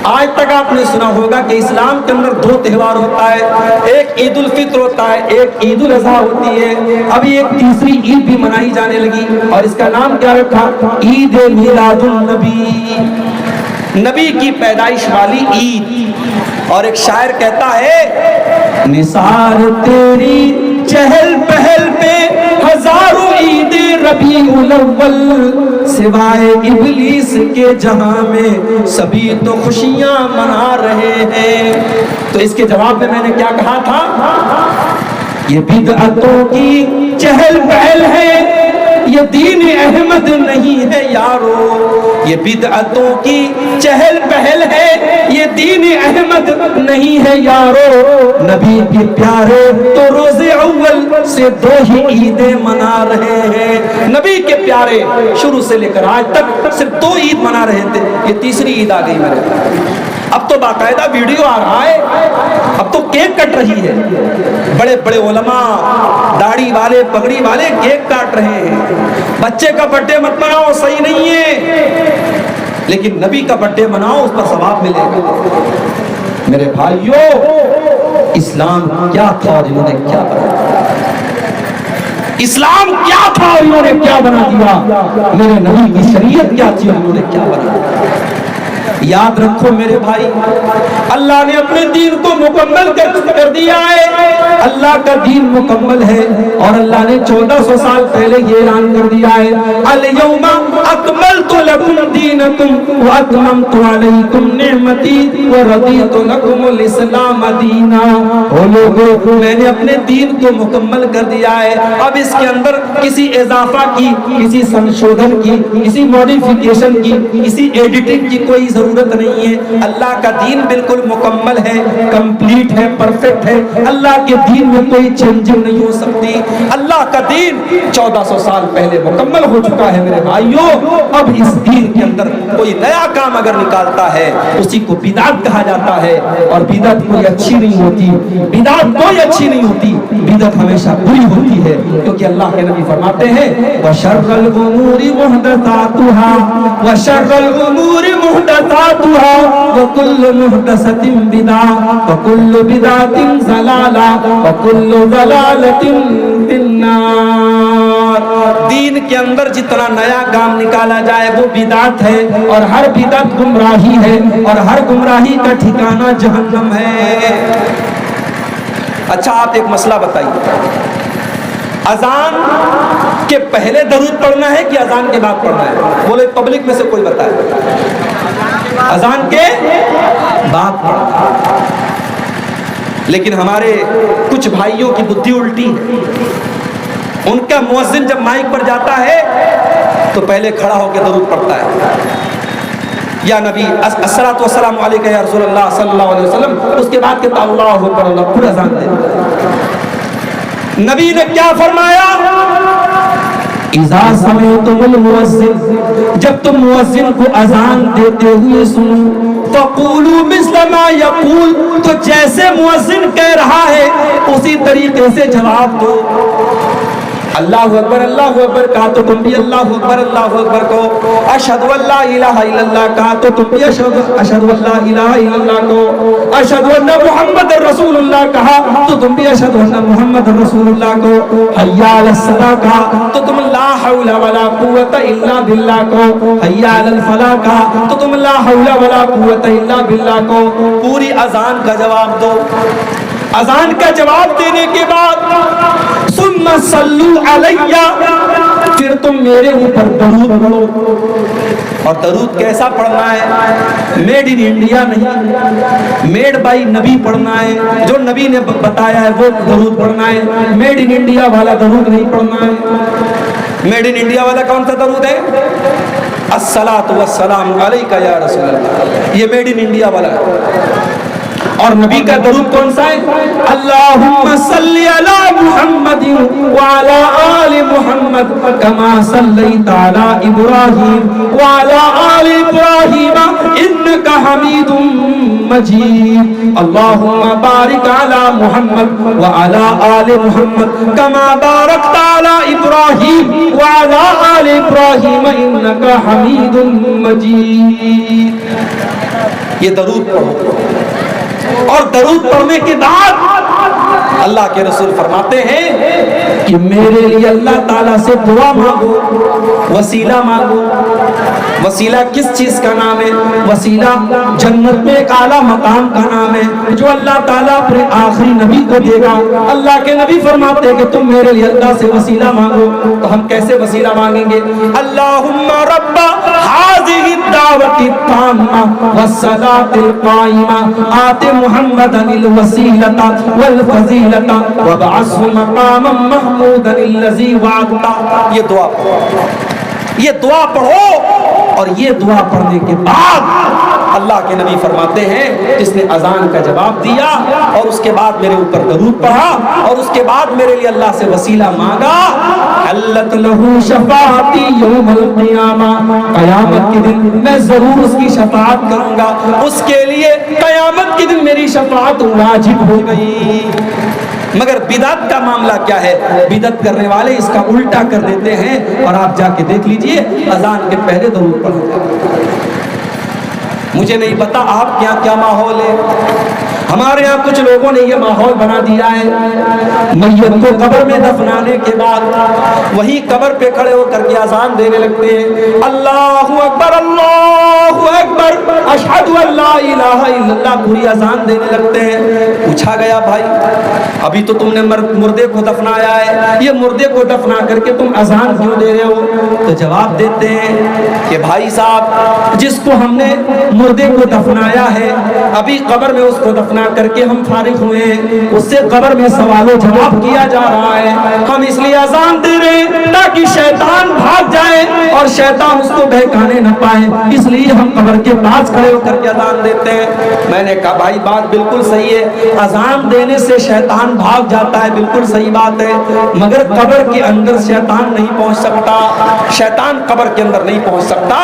آج تک آپ نے سنا ہوگا کہ اسلام کے اندر 2 تہوار ہوتا ہے, ایک عید الفطر ہوتا ہے, ایک عید الاضحیٰ ہوتی ہے. ابھی ایک تیسری عید بھی منائی جانے لگی اور اس کا نام کیا رکھا؟ عید میلاد النبی, نبی کی پیدائش والی عید. اور ایک شاعر کہتا ہے نثار تیری چہل پہل پہ ہزاروں عید ربیع الاول, سوائے ابلیس کے جہاں میں سبھی تو خوشیاں منا رہے ہیں. تو اس کے جواب میں نے کیا کہا تھا؟ یہ بدعتوں کی چہل پہل ہے, یہ دین احمد نہیں ہے یارو. یہ بدعتوں کی چہل پہل ہے, یہ دین احمد نہیں ہے یارو. نبی کے پیارے تو روزے اول سے 2 ہی عیدیں منا رہے ہیں. نبی کے پیارے شروع سے لے کر آج تک صرف 2 عید منا رہے تھے, یہ تیسری عید آ گئی میرے. اب تو باقاعدہ ویڈیو آ رہا ہے, اب تو کیک کٹ رہی ہے. بڑے بڑے علماء داڑھی والے پگڑی والے کیک کاٹ رہے ہیں. بچے کا برتھ ڈے مت مناؤ, صحیح نہیں ہے, لیکن نبی کا برتھ ڈے مناؤ, اس پر ثواب ملے گا. میرے بھائیوں اسلام کیا تھا اور انہوں نے کیا بنا دیا. اسلام کیا تھا اور انہوں نے کیا بنا دیا. میرے نبی کی شریعت کیا تھی اور انہوں نے کیا بنا دیا. یاد رکھو میرے بھائی, اللہ نے اپنے دین کو مکمل کر دیا ہے. اللہ کا دین مکمل ہے اور اللہ نے 1400 سال پہلے یہ اعلان کر دیا ہے الیوم اکملت لکم دینکم واتممت علیکم نعمتی ورضیت لکم الاسلام دینا. او لوگو میں نے اپنے دین کو مکمل کر دیا ہے, اب اس کے اندر کسی اضافہ کی, کسی سنشودھن کی, کسی موڈیفیکیشن کی, کسی ایڈیٹنگ کی کوئی ضرورت ضرورت نہیں ہے. اللہ کا دین بالکل مکمل ہے, کمپلیٹ ہے, پرفیکٹ ہے. اللہ کے دین میں کوئی چینجنگ نہیں ہو سکتی. اللہ کا دین 1400 سال پہلے مکمل ہو چکا ہے میرے بھائیوں. اب اس دین کے اندر کوئی نیا کام اگر نکالتا ہے اسی کو بدعت کہا جاتا ہے, اور بدعت کوئی اچھی نہیں ہوتی, بدعت کوئی اچھی نہیں ہوتی, بدعت ہمیشہ بری ہوتی ہے. کیونکہ اللہ کے نبی فرماتے ہیں وَشَرَّ الْأُمُورِ مُحْدَثَاتُهَا وَشَرَّ الْأُمُورِ مُحْدَثَاتُهَا وَكُلُّ مُحْدَثَةٍ بِدْعَةٌ وَكُلُّ بِدْعَةٍ ضَلَالَةٌ وَكُلُّ ضَلَالَةٍ فِي النَّارِ. دین کے اندر جتنا نیا کام نکالا جائے وہ بدعت ہے, اور ہر بدعت گمراہی ہے, اور ہر گمراہی کا ٹھکانہ جہنم ہے. اچھا آپ ایک مسئلہ بتائیے, اذان کے پہلے درود پڑھنا ہے کہ اذان کے بعد پڑھنا ہے؟ بولے پبلک میں سے کوئی بتائے. اذان کے بعد پڑھنا ہے. لیکن ہمارے کچھ بھائیوں کی بدھی الٹی ہے. ان کا مؤذن جب مائک پر جاتا ہے تو پہلے کھڑا ہو کے درود پڑھتا ہے, یا نبی الصلاۃ والسلام علیک یا رسول اللہ صلی اللہ علیہ وسلم, اس کے بعد کہتا اللہ اکبر اللہ, پھر اذان دے. نبی نے کیا فرمایا؟ اذا سمعتم المؤذن, جب تم مؤذن کو اذان دیتے ہوئے سنو, فقولوا مثل ما یقول, تو جیسے مؤذن کہہ رہا ہے اسی طریقے سے جواب دو. اللہ اکبر کہا تو تم بھی اللہ اکبر کو. اشہد ان لا الہ الا اللہ کہا تو تم بھی اشہد ان لا الہ الا اللہ کو. اشہد ان محمد رسول اللہ کہا تو تم بھی اشہد ان محمد رسول اللہ کو. حی علی الصلاۃ کہا تو تم لا حول ولا قوت الا باللہ کو. حی علی الفلاح کہا تو تم لا حول ولا قوت الا باللہ کو. پوری اذان کا جواب دو. اذان کا جواب دینے کے بعد ثم صلو علیہ, پھر تم میرے اوپر درود پڑھو. اور درود کیسا پڑھنا ہے؟ میڈ ان انڈیا نہیں, میڈ بائی نبی پڑھنا ہے. جو نبی نے بتایا ہے وہ درود پڑھنا ہے. میڈ ان انڈیا والا درود نہیں پڑھنا ہے. میڈ ان انڈیا والا کون سا درود ہے؟ الصلاۃ والسلام علیک یا رسول اللہ, یہ میڈ ان انڈیا والا ہے. اور نبی کا درود کون سا ہے؟ اللہم صلی علی محمد وعلی آل محمد کما صلیت علی ابراہیم وعلی آل ابراہیم انکا حمید مجید. اللہم بارک علی محمد وعلی آل محمد کما بارکت علی ابراہیم وعلی آل ابراہیم انکا حمید مجید. یہ درود پڑھو. اور درود پڑھنے کے بعد اللہ کے رسول فرماتے ہیں کہ میرے لیے اللہ تعالیٰ سے دعا مانگو, وسیلہ مانگو. وسیلہ کس چیز کا نام ہے؟ وسیلہ جنت میں ایک اعلیٰ مقام کا نام ہے جو اللہ تعالیٰ اپنے آخری نبی کو دے گا. اللہ کے نبی فرماتے ہیں کہ تم میرے لیے اللہ سے وسیلہ مانگو. تو ہم کیسے وسیلہ مانگیں گے؟ اللہم رب هذه الدعوة التامة والصلاة القائمة آت محمدا الوسيلة والفضيلة وابعثه مقاما محمودا الذي وعدته. یہ دعا پڑھو, یہ دعا پڑھو. اور یہ دعا پڑھنے کے بعد اللہ کے نبی فرماتے ہیں جس نے اذان کا جواب دیا اور اس کے بعد میرے اوپر درود پڑھا اور اس کے بعد میرے لیے اللہ سے وسیلہ مانگا, حلت لہ شفاعتی یوم القیامہ, قیامت کے دن میں ضرور اس کی شفاعت کروں گا. اس کے لیے قیامت کے دن میری شفاعت واجب ہو گئی. مگر بدعت کا معاملہ کیا ہے؟ بدعت کرنے والے اس کا الٹا کر دیتے ہیں, اور آپ جا کے دیکھ لیجئے اذان کے پہلے درود پڑھتے ہیں. مجھے نہیں پتا آپ کے یہاں کیا ماحول ہے. ہمارے یہاں کچھ لوگوں نے یہ ماحول بنا دیا ہے, میت کو قبر میں دفنانے کے بعد وہی قبر پہ کھڑے ہو کر کے اذان دینے لگتے ہیں, اللہ اکبر اشہد ان لا الہ الا اللہ, پوری اذان دینے لگتے ہیں. پوچھا گیا بھائی ابھی تو تم نے مردے کو دفنایا ہے, یہ مردے کو دفنا کر کے تم اذان کیوں دے رہے ہو؟ تو جواب دیتے ہیں کہ بھائی صاحب جس کو ہم نے مردے کو دفنایا ہے, ابھی قبر میں اس کو دفنایا سنا کر کے ہم فارغ ہوئے، اس سے قبر میں سوال و جواب کیا جا رہا ہے۔ ہم اس لیے اذان دے رہے ہیں تاکہ شیطان بھاگ جائے اور شیطان اس کو بہکانے نہ پائے، اس لیے ہم قبر کے پاس کھڑے ہو کر کے اذان دیتے ہیں۔ میں نے کہا بھائی بات بالکل صحیح ہے، اذان دینے سے شیطان بھاگ جاتا ہے، بالکل صحیح بات ہے، مگر قبر کے اندر شیطان نہیں پہنچ سکتا، شیطان قبر کے اندر نہیں پہنچ سکتا،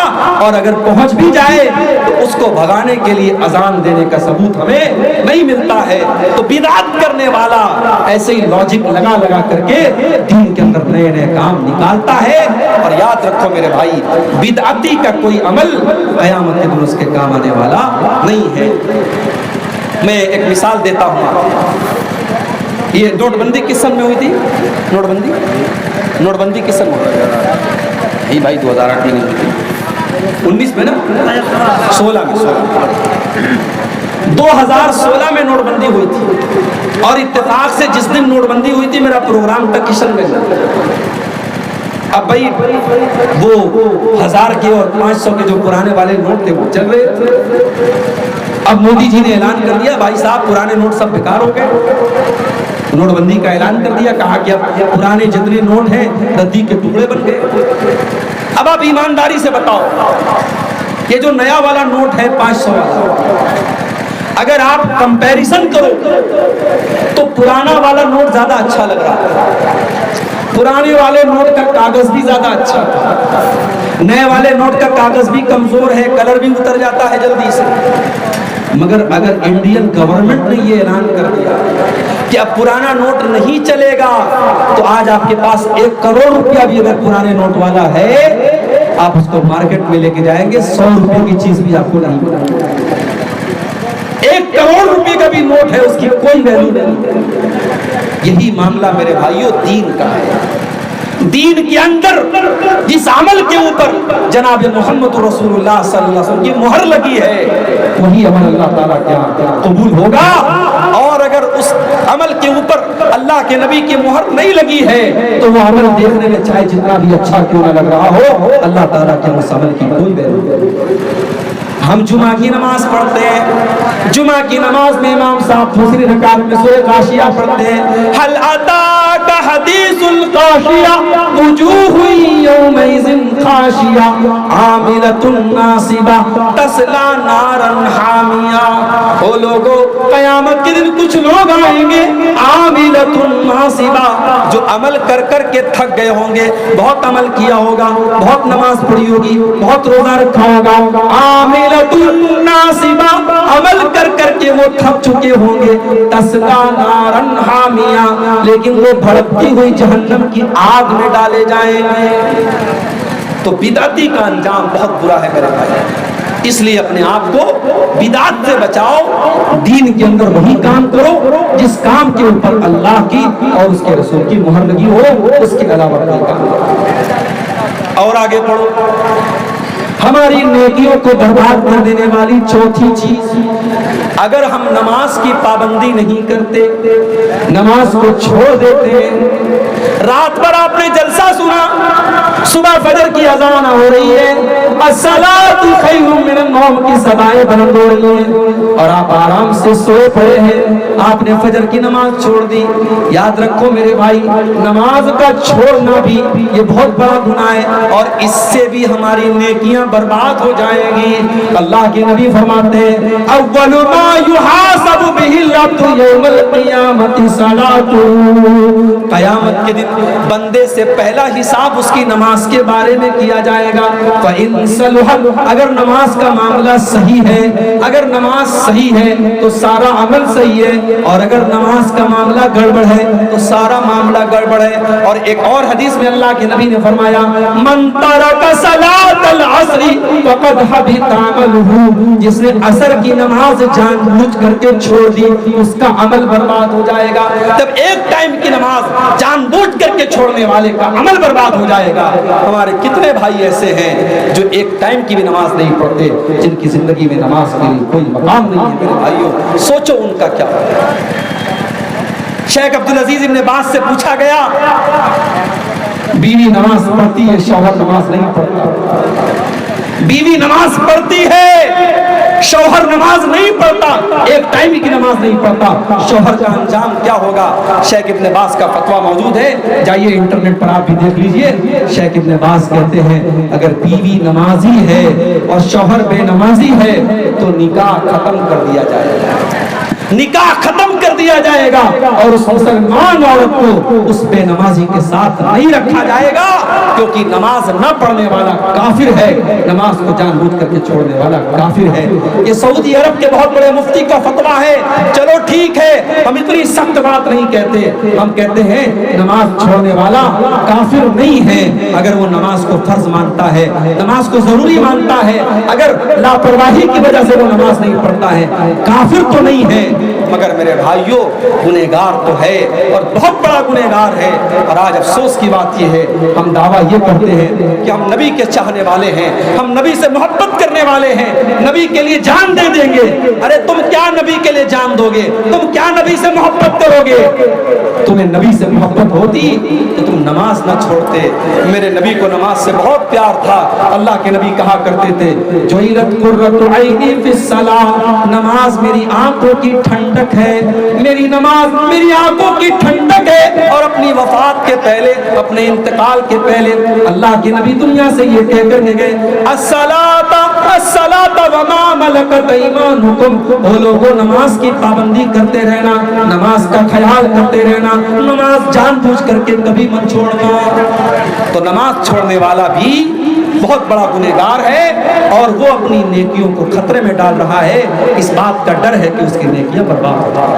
اور اگر پہنچ بھی جائے تو اس کو بھگانے کے لیے اذان دینے کا ثبوت ہمیں نہیں ملتا ہے۔ تو بدعت کرنے والا ایسے ہی لاجک لگا لگا کر کے دین کے اندر نئے نئے کام نکالتا ہے، اور یاد رکھو میرے بھائی بدعتی کا کوئی عمل قیامت کے دن اس کے کام آنے والا نہیں ہے۔ میں ایک مثال دیتا ہوں، یہ نوٹ بندی کس سن میں ہوئی تھی؟ نوٹ بندی کس سن میں ہوئی تھی؟ بھائی 2008 میں نہیں ہوئی تھی، 19 میں نا، 16 میں 2016 میں نوٹ بندی ہوئی تھی، اور اتفاق سے جس دن نوٹ بندی ہوئی تھی میرا پروگرام تھا کشن گنج۔ اب بھائی وہ 1000 کے اور 500 کے جو پرانے والے نوٹ تھے وہ چل رہے تھے۔ اب مودی جی نے اعلان کر دیا بھائی صاحب پرانے نوٹ سب بیکار ہو گئے، نوٹ بندی کا اعلان کر دیا، کہا کہ اب پرانے جتنے نوٹ ہیں ردی کے ٹکڑے بن گئے۔ اب آپ ایمانداری سے بتاؤ یہ جو نیا والا نوٹ ہے 500 والا، اگر آپ کمپیریزن کرو تو پرانا والا نوٹ زیادہ اچھا لگ رہا ہے، پرانے والے نوٹ کا کاغذ بھی زیادہ اچھا ہے، نئے والے نوٹ کا کاغذ بھی کمزور ہے، کلر بھی اتر جاتا ہے جلدی سے۔ مگر اگر انڈین گورنمنٹ نے یہ اعلان کر دیا کہ اب پرانا نوٹ نہیں چلے گا تو آج آپ کے پاس 1 کروڑ روپیہ بھی اگر پرانے نوٹ والا ہے آپ اس کو مارکیٹ میں لے کے جائیں گے 100 روپے کی چیز بھی آپ کو نہیں ملے گی۔ 1 کروڑ روپے کا بھی نوٹ ہے اس کی کوئی ویلیو نہیں۔ یہی معاملہ میرے بھائیوں دین کا ہے۔ دین کے اندر جس عمل کے اوپر جناب محمد رسول اللہ صلی اللہ علیہ وسلم کی مہر لگی ہے وہی عمل اللہ تعالیٰ کیا قبول ہوگا، اور اگر اس عمل کے اوپر اللہ کے نبی کی مہر نہیں لگی ہے تو وہ عمل دیکھنے میں چاہے جتنا بھی اچھا کیوں نہ لگ رہا ہو اللہ تعالیٰ کے اس عمل کی کوئی ویلیو نہیں۔ ہم جمعہ کی نماز پڑھتے ہیں، جمعہ کی نماز میں امام صاحب دوسری رکعت میں سورہ غاشیہ پڑھتے ہیں، حل اتاک حدیث الغاشیہ وجوہ یومئذ خاشیہ عاملۃ ناصبہ تصلی نارا حامیہ۔ او لوگو قیامت کے دن کچھ لوگ آئیں گے عاملۃ ناصبہ جو عمل کر کر کے تھک گئے ہوں گے، بہت عمل کیا ہوگا، بہت نماز پڑھی ہوگی، بہت روزہ رکھا ہوگا، عاملۃ ناصبہ عمل کر کر کے وہ تھک چکے ہوں گے، تسلا نارا حامیہ لیکن وہ بھڑکتی ہوئی جہنم کی آگ میں ڈالے جائیں گے۔ تو بدعتی کا انجام بہت برا ہے میرے بھائی، اس لیے اپنے آپ کو بدعت سے بچاؤ، دین کے اندر وہی کام کرو جس کام کے اوپر اللہ کی اور اس کے رسول کی مہر لگی ہو، اس کے علاوہ کوئی کام کرو۔ اور آگے پڑھو، ہماری نیکیوں کو برباد کر دینے والی چوتھی چیز، اگر ہم نماز کی پابندی نہیں کرتے، نماز کو چھوڑ دیتے ہیں، رات بھر آپ نے جلسہ سنا، صبح فجر کی اذان ہو رہی ہے، الصلاۃ خیر من النوم کی صدائیں بلند ہو رہی ہیں اور آپ آرام سے سوئے پڑے ہیں، آپ نے فجر کی نماز چھوڑ دی۔ یاد رکھو میرے بھائی نماز کا چھوڑنا بھی یہ بہت بڑا گناہ ہے، اور اس سے بھی ہماری نیکیاں برباد ہو جائے گی۔ اللہ کے نبی فرماتے ہیں اول ما یحاسب به العبد یوم القیامۃ صلاۃ، قیامت کے دن بندے سے پہلا حساب اس کی نماز کے بارے میں کیا جائے گا۔ فإن صلحت، اگر نماز کا معاملہ صحیح ہے، اگر نماز صحیح ہے تو سارا عمل صحیح ہے، اور اگر نماز کا معاملہ گڑبڑ ہے تو سارا معاملہ گڑبڑ ہے۔ اور ایک اور حدیث میں اللہ کے نبی نے فرمایا من ترک صلاۃ العصر فقد حبط عملہ، جس نے عصر کی نماز جان بوجھ کر کے چھوڑ دی اس کا عمل برباد ہو جائے گا۔ جب ایک ٹائم کی نماز جان بوجھ کر کے چھوڑنے والے کا عمل برباد ہو جائے گا۔ ہمارے کتنے بھائی ایسے ہیں جو ایک ٹائم کی بھی نماز نہیں پڑھتے، جن کی زندگی میں نماز کے لیے کوئی مقام نہیں ہے۔ میرے بھائیوں سوچو ان کا کیا ہوگا۔ شیخ عبدالعزیز ابن باز سے پوچھا گیا بیوی نماز پڑھتی ہے شوہر نماز نہیں پڑھتا، بیوی نماز پڑھتی ہے شوہر نماز نہیں پڑھتا، ایک ٹائم کی نماز نہیں پڑھتا، شوہر کا انجام کیا ہوگا؟ شیخ ابن باز کا فتویٰ موجود ہے، جائیے انٹرنیٹ پر آپ بھی دیکھ لیجئے۔ شیخ ابن باز کہتے ہیں اگر بیوی نمازی ہے اور شوہر بے نمازی ہے تو نکاح ختم کر دیا جائے گا، نکاح ختم کر دیا جائے گا، اور اس مسلمان عورت کو اس بے نمازی کے ساتھ نہیں رکھا جائے گا، کیونکہ نماز نہ پڑھنے والا کافر ہے، نماز کو جان بوجھ کر کے چھوڑنے والا کافر ہے۔ یہ سعودی عرب کے بہت بڑے مفتی کا فتویٰ ہے۔ چلو ٹھیک ہے، ہم اتنی سخت بات نہیں کہتے، ہم کہتے ہیں نماز چھوڑنے والا کافر نہیں ہے اگر وہ نماز کو فرض مانتا ہے، نماز کو ضروری مانتا ہے، اگر لاپرواہی کی وجہ سے وہ نماز نہیں پڑھتا ہے، کافر تو نہیں ہے، مگر میرے بھائیوں گنہگار تو ہے اور بہت بڑا گنہگار ہے۔ اور آج افسوس کی بات یہ ہے، ہم دعویٰ یہ کرتے ہیں کہ ہم نبی کے چاہنے والے ہیں، ہم نبی سے محبت کرنے والے ہیں، نبی کے لیے جان دے دیں گے۔ ارے تم کیا نبی کے لیے جان دو گے؟ تم کیا نبی سے محبت کرو گے؟ تمہیں نبی سے محبت ہوتی تو تم نماز نہ چھوڑتے۔ میرے نبی کو نماز سے بہت پیار تھا، اللہ کے نبی کہا کرتے تھے جعلت قرۃ عینی فی الصلاۃ، نماز میری آنکھوں کی ٹھنڈک ہے، میری نماز میری آنکھوں کی ٹھنڈک ہے۔ اور اپنی وفات کے پہلے، اپنے انتقال کے پہلے اللہ کے نبی دنیا سے یہ کہہ کر کے گئے الصلاۃ الصلاۃ وما ملکت ایمانکم، وہ لوگوں نماز کی پابندی کرتے رہنا، نماز کا خیال کرتے رہنا، نماز جان بوجھ کر کے کبھی مت چھوڑنا۔ تو نماز چھوڑنے والا بھی بہت بڑا گنہگار ہے اور وہ اپنی نیکیوں کو خطرے میں ڈال رہا ہے، اس بات کا ڈر ہے کہ اس کی نیکیاں برباد ہو جائیں۔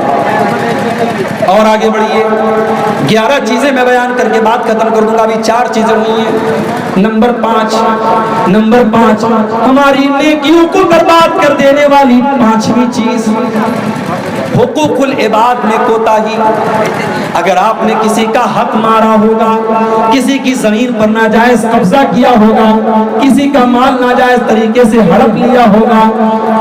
اور آگے بڑھیے، 11 چیزیں میں بیان کر کے بات ختم کر دوں گا، ابھی 4 چیزیں ہوئی ہیں۔ نمبر 5 ہماری نیکیوں کو برباد کر دینے والی 5ویں چیز، حقوق العباد میں کوتاہی۔ اگر آپ نے کسی کا حق مارا ہوگا، کسی کی زمین پر ناجائز قبضہ کیا ہوگا، کسی کا مال ناجائز طریقے سے ہڑپ لیا ہوگا،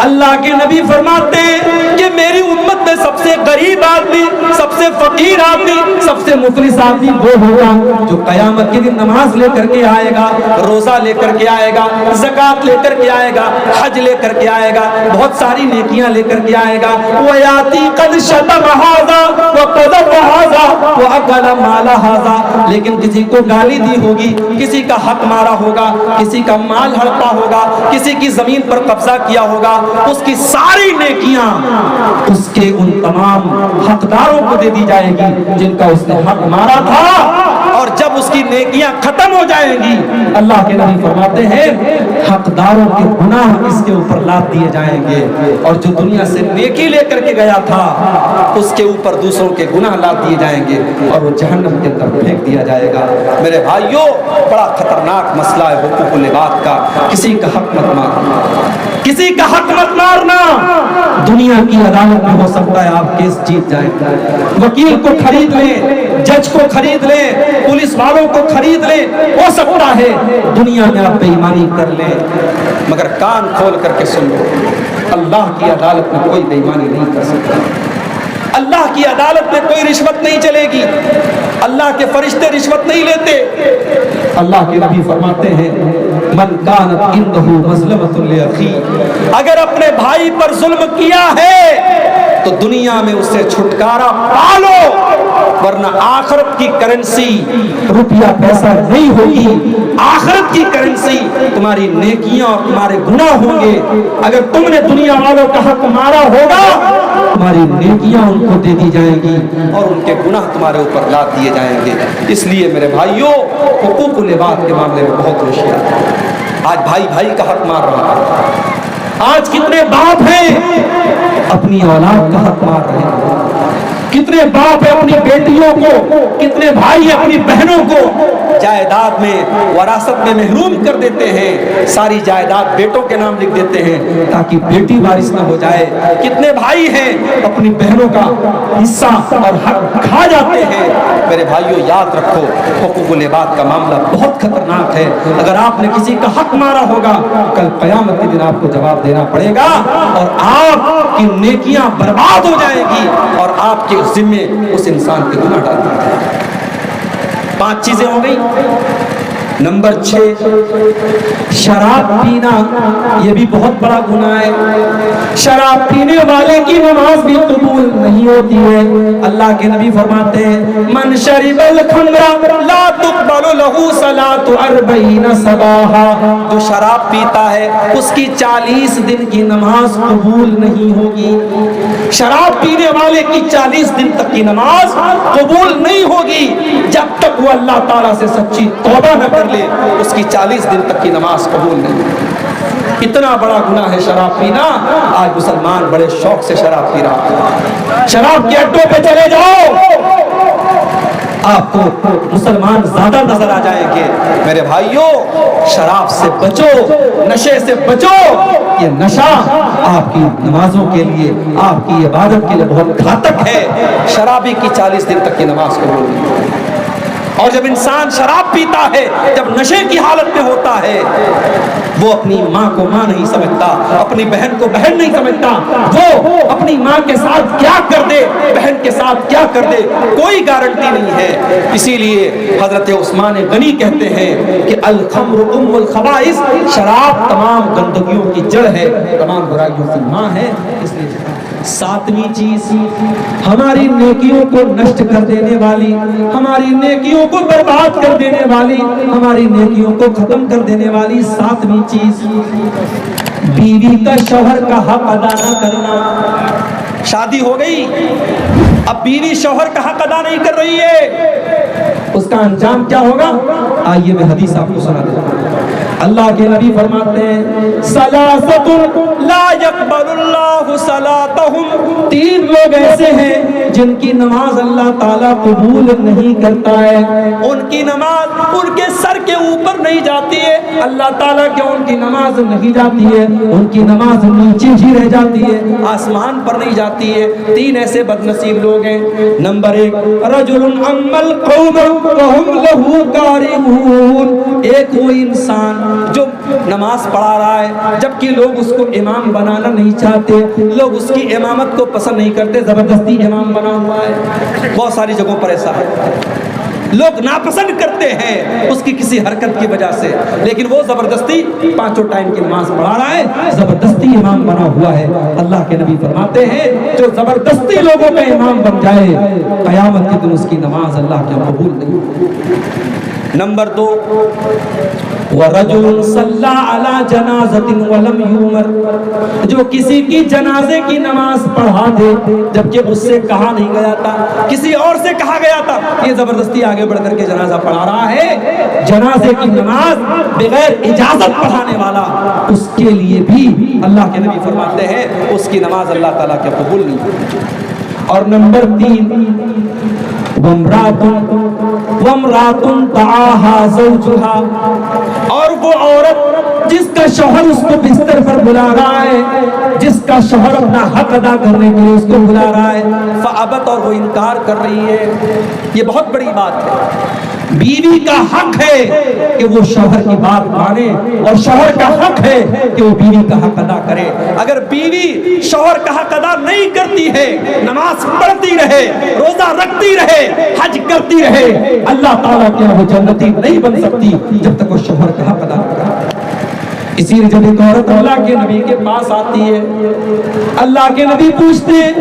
اللہ کے نبی فرماتے ہیں کہ میری امت میں سب سے غریب آدمی، سب سے فقیر آدمی، سب سے مفلس آدمی وہ ہوگا جو قیامت کے دن نماز لے کر کے آئے گا، روزہ لے کر کے آئے گا، زکوٰۃ لے کر کے آئے گا، حج لے کر کے آئے گا، بہت ساری نیکیاں لے کر کے آئے گا، وَيَأْتِي قَدْ شَتَمَ هَذَا وَقَذَفَ هَذَا وَأَكَلَ مَالَ هَذَا، لیکن کسی کو گالی دی ہوگی، کسی کا حق مارا ہوگا، کسی کا مال ہڑپا ہوگا، کسی کی زمین پر قبضہ کیا ہوگا، اس کی ساری نیکیاں اس کے ان تمام حقداروں کو دے دی جائے گی جن کا اس نے حق مارا تھا۔ اور جب اس کی نیکیاں ختم ہو جائیں گی، اللہ کے نبی فرماتے ہیں حقداروں کے گناہ اس کے اوپر لاد دیے جائیں گے، اور جو دنیا سے نیکی لے کر کے گیا تھا اس کے اوپر دوسروں کے گناہ لاد دیے جائیں گے اور وہ جہنم کے اندر پھینک دیا جائے گا۔ میرے بھائیوں، بڑا خطرناک مسئلہ ہے حقوق العباد کا۔ کسی کا حق مت مارنا، کسی کا حق مت مارنا۔ دنیا کی عدالت میں ہو سکتا ہے آپ کیس جیت جائیں، وکیل کو خرید لیں، جج کو خرید لیں، پولیس والوں کو خرید لیں، ہو سکتا ہے دنیا میں آپ بے ایمانی کر لیں، مگر کان کھول کر کے سن لو، اللہ کی عدالت میں کوئی بے ایمانی نہیں کر سکتا، اللہ کی عدالت میں کوئی رشوت نہیں چلے گی، اللہ کے فرشتے رشوت نہیں لیتے۔ اللہ کے نبی فرماتے ہیں من کانت عنده مظلمۃ لاخیہ، اگر اپنے بھائی پر ظلم کیا ہے تو دنیا میں اس سے چھٹکارا پالو، ورنہ آخرت کی کرنسی روپیہ پیسہ نہیں ہوگی، آخرت کی کرنسی تمہاری نیکیاں اور تمہارے گناہ ہوں گے۔ اگر تم نے دنیا والوں کا حق مارا ہوگا، تمہاری نیکیاں ان کو دے دی جائیں گی اور ان کے گناہ تمہارے اوپر لاد دیے جائیں گے۔ اس لیے میرے بھائیوں، حقوق العباد کے معاملے میں بہت ہوشیار۔ آج بھائی بھائی کا حق مار رہا ہے، آج کتنے باپ ہیں اپنی اولاد کا حق مار رہے ہیں، کتنے باپ ہیں اپنی بیٹیوں کو، کتنے بھائی ہیں اپنی بہنوں کو جائیداد میں، وراثت میں محروم کر دیتے ہیں، ساری جائیداد بیٹوں کے نام لکھ دیتے ہیں تاکہ بیٹی وارث نہ ہو جائے۔ کتنے بھائی ہیں اپنی بہنوں کا حصہ اور حق کھا جاتے ہیں۔ میرے بھائیوں، یاد رکھو حقوق العباد کا معاملہ بہت خطرناک ہے۔ اگر آپ نے کسی کا حق مارا ہوگا، کل قیامت کے دن آپ کو جواب دینا پڑے گا اور آپ کی نیکیاں برباد ہو جائیں گی اور آپ کے ذمے اس انسان کے گناہ ڈال دیے جائیں گے۔ 5 چیزیں ہو گئی۔ نمبر 6 شراب پینا، یہ بھی بہت بڑا گناہ ہے۔ شراب پینے والے کی نماز بھی قبول نہیں ہوتی ہے۔ اللہ کے نبی فرماتے ہیں من شرب الخمر لا تقبل له صلاة 40 صباحا، جو شراب پیتا ہے اس کی 40 دن کی نماز قبول نہیں ہوگی۔ شراب پینے والے کی 40 دن تک کی نماز قبول نہیں ہوگی جب تک وہ اللہ تعالیٰ سے سچی توبہ نہ کر لے، اس کی 40 دن تک کی نماز قبول نہیں۔ اتنا بڑا گناہ ہے شراب پینا۔ آج مسلمان بڑے شوق سے شراب پی رہا ہے۔ شراب کے اڈوں پہ چلے جاؤ، آپ کو مسلمان زیادہ نظر آ جائیں گے۔ میرے بھائیوں، شراب سے بچو، نشے سے بچو۔ یہ نشہ آپ کی نمازوں کے لیے، آپ کی عبادت کے لیے بہت گھاتک ہے۔ شرابی کی 40 دن تک کی نماز قبول نہیں۔ اور جب انسان شراب پیتا ہے، جب نشے کی حالت میں ہوتا ہے، وہ اپنی ماں کو ماں نہیں سمجھتا، اپنی بہن کو بہن نہیں سمجھتا، وہ اپنی ماں کے ساتھ کیا کر دے، بہن کے ساتھ کیا کر دے، کوئی گارنٹی نہیں ہے۔ اسی لیے حضرت عثمان غنی کہتے ہیں کہ الخمر ام الخبائث، شراب تمام گندگیوں کی جڑ ہے، تمام برائیوں کی ماں ہے۔ اس لیے 7ویں چیز ہماری نیکیوں کو نشٹ کر دینے والی، ہماری نیکیوں کو برباد کر دینے والی، ہماری نیکیوں کو ختم کر دینے والی 7ویں چیز بیوی کا شوہر کا حق ادا نہ کرنا۔ شادی ہو گئی، اب بیوی شوہر کا حق ادا نہیں کر رہی ہے، اس کا انجام کیا ہوگا؟ آئیے میں حدیث آپ کو سنا دیتا ہوں۔ اللہ کے نبی فرماتے ہیں ثلاثۃ لا يقبل اللہ صلاتهم، 3 لوگ ایسے ہیں جن کی نماز اللہ تعالیٰ قبول نہیں کرتا ہے۔ ان کی نماز ان کے سر کے اوپر نہیں جاتی ہے، اللہ تعالیٰ کے ان کی نماز نہیں جاتی ہے، ان کی نماز نیچے ہی رہ جاتی ہے، آسمان پر نہیں جاتی ہے۔ 3 ایسے بد نصیب لوگ ہیں۔ نمبر 1 رجل اما القوم وهم له کارہون، ایک وہ انسان جو نماز پڑھا رہا ہے جبکہ لوگ اس کو امام بنانا نہیں چاہتے، لوگ اس کی امامت کو پسند نہیں کرتے، زبردستی امام بنا ہوا ہے۔ بہت ساری جگہوں پر ایسا ہے، لوگ ناپسند کرتے ہیں اس کی کسی حرکت کی وجہ سے، لیکن وہ زبردستی 5 ٹائم کی نماز پڑھا رہا ہے، زبردستی امام بنا ہوا ہے۔ اللہ کے نبی فرماتے ہیں جو زبردستی لوگوں کا امام بن جائے، قیامت کے دن اس کی نماز اللہ کے قبول نہیں۔ نمبر 2 وَرَجُلٌ صَلَّى عَلَى جَنَازَةٍ وَلَمْ يُؤْمَرْ، جو کسی کی جنازے کی نماز پڑھا دے جبکہ اس سے کہا نہیں گیا تھا، کسی اور سے کہا گیا تھا، یہ زبردستی آگے بڑھ کر کے جنازہ پڑھا رہا ہے۔ جنازے کی نماز بغیر اجازت پڑھانے والا، اس کے لیے بھی اللہ کے نبی فرماتے ہیں اس کی نماز اللہ تعالیٰ کے قبول نہیں۔ اور نمبر 3 وَامْرَأَةٌ دَعَاهَا زَوْجُهَا، اور وہ عورت جس کا شوہر اس کو بستر پر بلا رہا ہے، جس کا شوہر اپنا حق ادا کرنے کے لیے اس کو بلا رہا ہے، فَأَبَتْ، اور وہ انکار کر رہی ہے۔ یہ بہت بڑی بات ہے۔ بیوی کا حق ہے کہ وہ شوہر کی بات مانے، اور شوہر کا حق ہے کہ وہ بیوی کا حق ادا کرے۔ اگر بیوی شوہر کا حق ادا نہیں کرتی ہے، نماز پڑھتی رہے، روزہ رکھتی رہے، حج کرتی رہے، اللہ تعالیٰ کے وہ جنتی نہیں بن سکتی جب تک وہ شوہر کا حق ادا نہ کرے۔ اسی لیے جب ایک عورت اللہ کے نبی کے پاس آتی ہے، اللہ کے نبی پوچھتے ہیں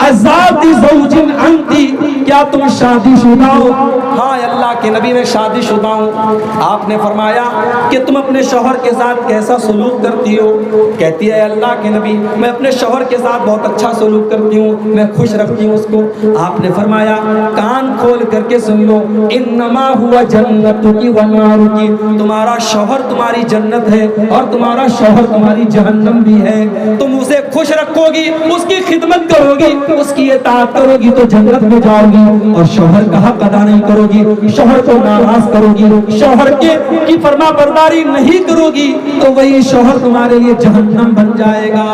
ازاد زوج انتی، کیا تم شادی شدہ ہو؟ ہاں اللہ کے نبی میں شادی شدہ ہوں۔ آپ نے فرمایا کہ تم اپنے شوہر کے ساتھ کیسا سلوک کرتی ہو؟ کہتی ہے اللہ کے نبی میں اپنے شوہر کے ساتھ بہت اچھا سلوک کرتی ہوں، میں خوش رکھتی ہوں اس کو۔ آپ نے فرمایا کان کھول کر کے سن لو، انما ہوا جنتکی و نارکی، تمہارا شوہر تمہاری جنت ہے اور تمہارا شوہر تمہاری جہنم بھی ہے۔ تم اسے خوش رکھو گی، اس کی خدمت کرو گی، اس کی اطاعت کرو گی تو جنت میں جاؤ گی، اور شوہر کا حق ادا نہیں کرو گی، شوہر کو ناراض کرو گی، شوہر کی فرما برداری نہیں کرو گی تو وہی شوہر تمہارے لیے جہنم بن جائے گا۔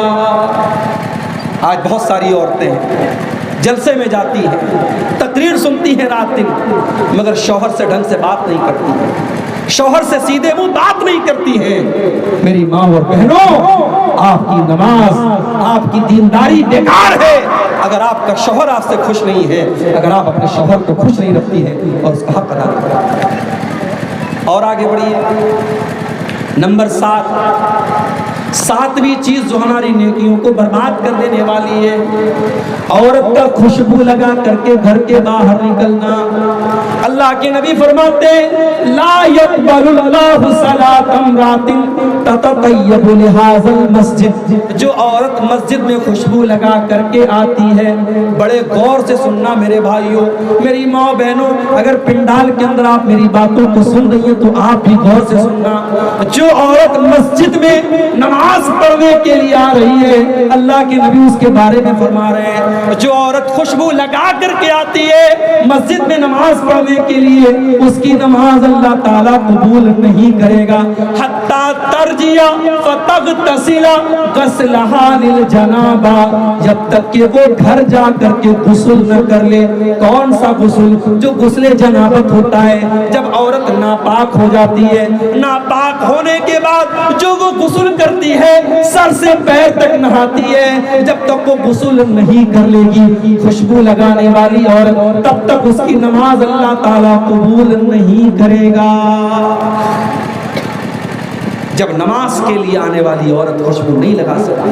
آج بہت ساری عورتیں جلسے میں جاتی ہیں، تقریر سنتی ہیں رات دن، مگر شوہر سے ڈھنگ سے بات نہیں کرتی ہیں، شوہر سے سیدھے منہ بات نہیں کرتی ہے۔ میری ماں اور بہنوں، آپ کی نماز، آپ کی دینداری بیکار ہے اگر آپ کا شوہر آپ سے خوش نہیں ہے، اگر آپ اپنے شوہر کو خوش نہیں رکھتی ہے اور اس کا حق ادا نہیں کرتی۔ اور آگے بڑھیے، نمبر 7، ساتویں چیز جو ہماری نیکیوں کو برباد کر دینے والی ہے، عورت کا خوشبو لگا کر کے گھر کے باہر نکلنا۔ اللہ کے نبی فرماتے ہیں لا يقبل اللہ صلاۃ امرأۃ تتطیب لہذا المسجد، جو عورت مسجد میں خوشبو لگا کر کے آتی ہے، بڑے غور سے سننا میرے بھائیوں، میری ماں بہنوں، اگر پنڈال کے اندر آپ میری باتوں کو سن رہی ہیں تو آپ بھی غور سے سننا، جو عورت مسجد میں نماز پڑھنے کے لیے آ رہی ہے، اللہ کے نبی اس کے بارے میں فرما رہے ہیں جو عورت خوشبو لگا کر کے آتی ہے مسجد میں نماز پڑھنے کے لیے، اس کی نماز اللہ تعالیٰ قبول نہیں کرے گا حتیٰ ترجیہ فتغتسل غسلہا للجنابہ، جب تک کہ وہ گھر جا کر کے غسل نہ کر لے۔ کون سا غسل؟ جو غسل جنابت ہوتا ہے، جب عورت ناپاک ہو جاتی ہے، ناپاک ہونے کے بعد جو وہ غسل کرتی ہے، سر سے پیر تک نہاتی ہے، جب تک وہ غسل نہیں کر لے گی خوشبو لگانے والی عورت، تب تک اس کی نماز اللہ تعالیٰ قبول نہیں کرے گا۔ جب نماز کے لیے آنے والی عورت خوشبو نہیں لگا سکتی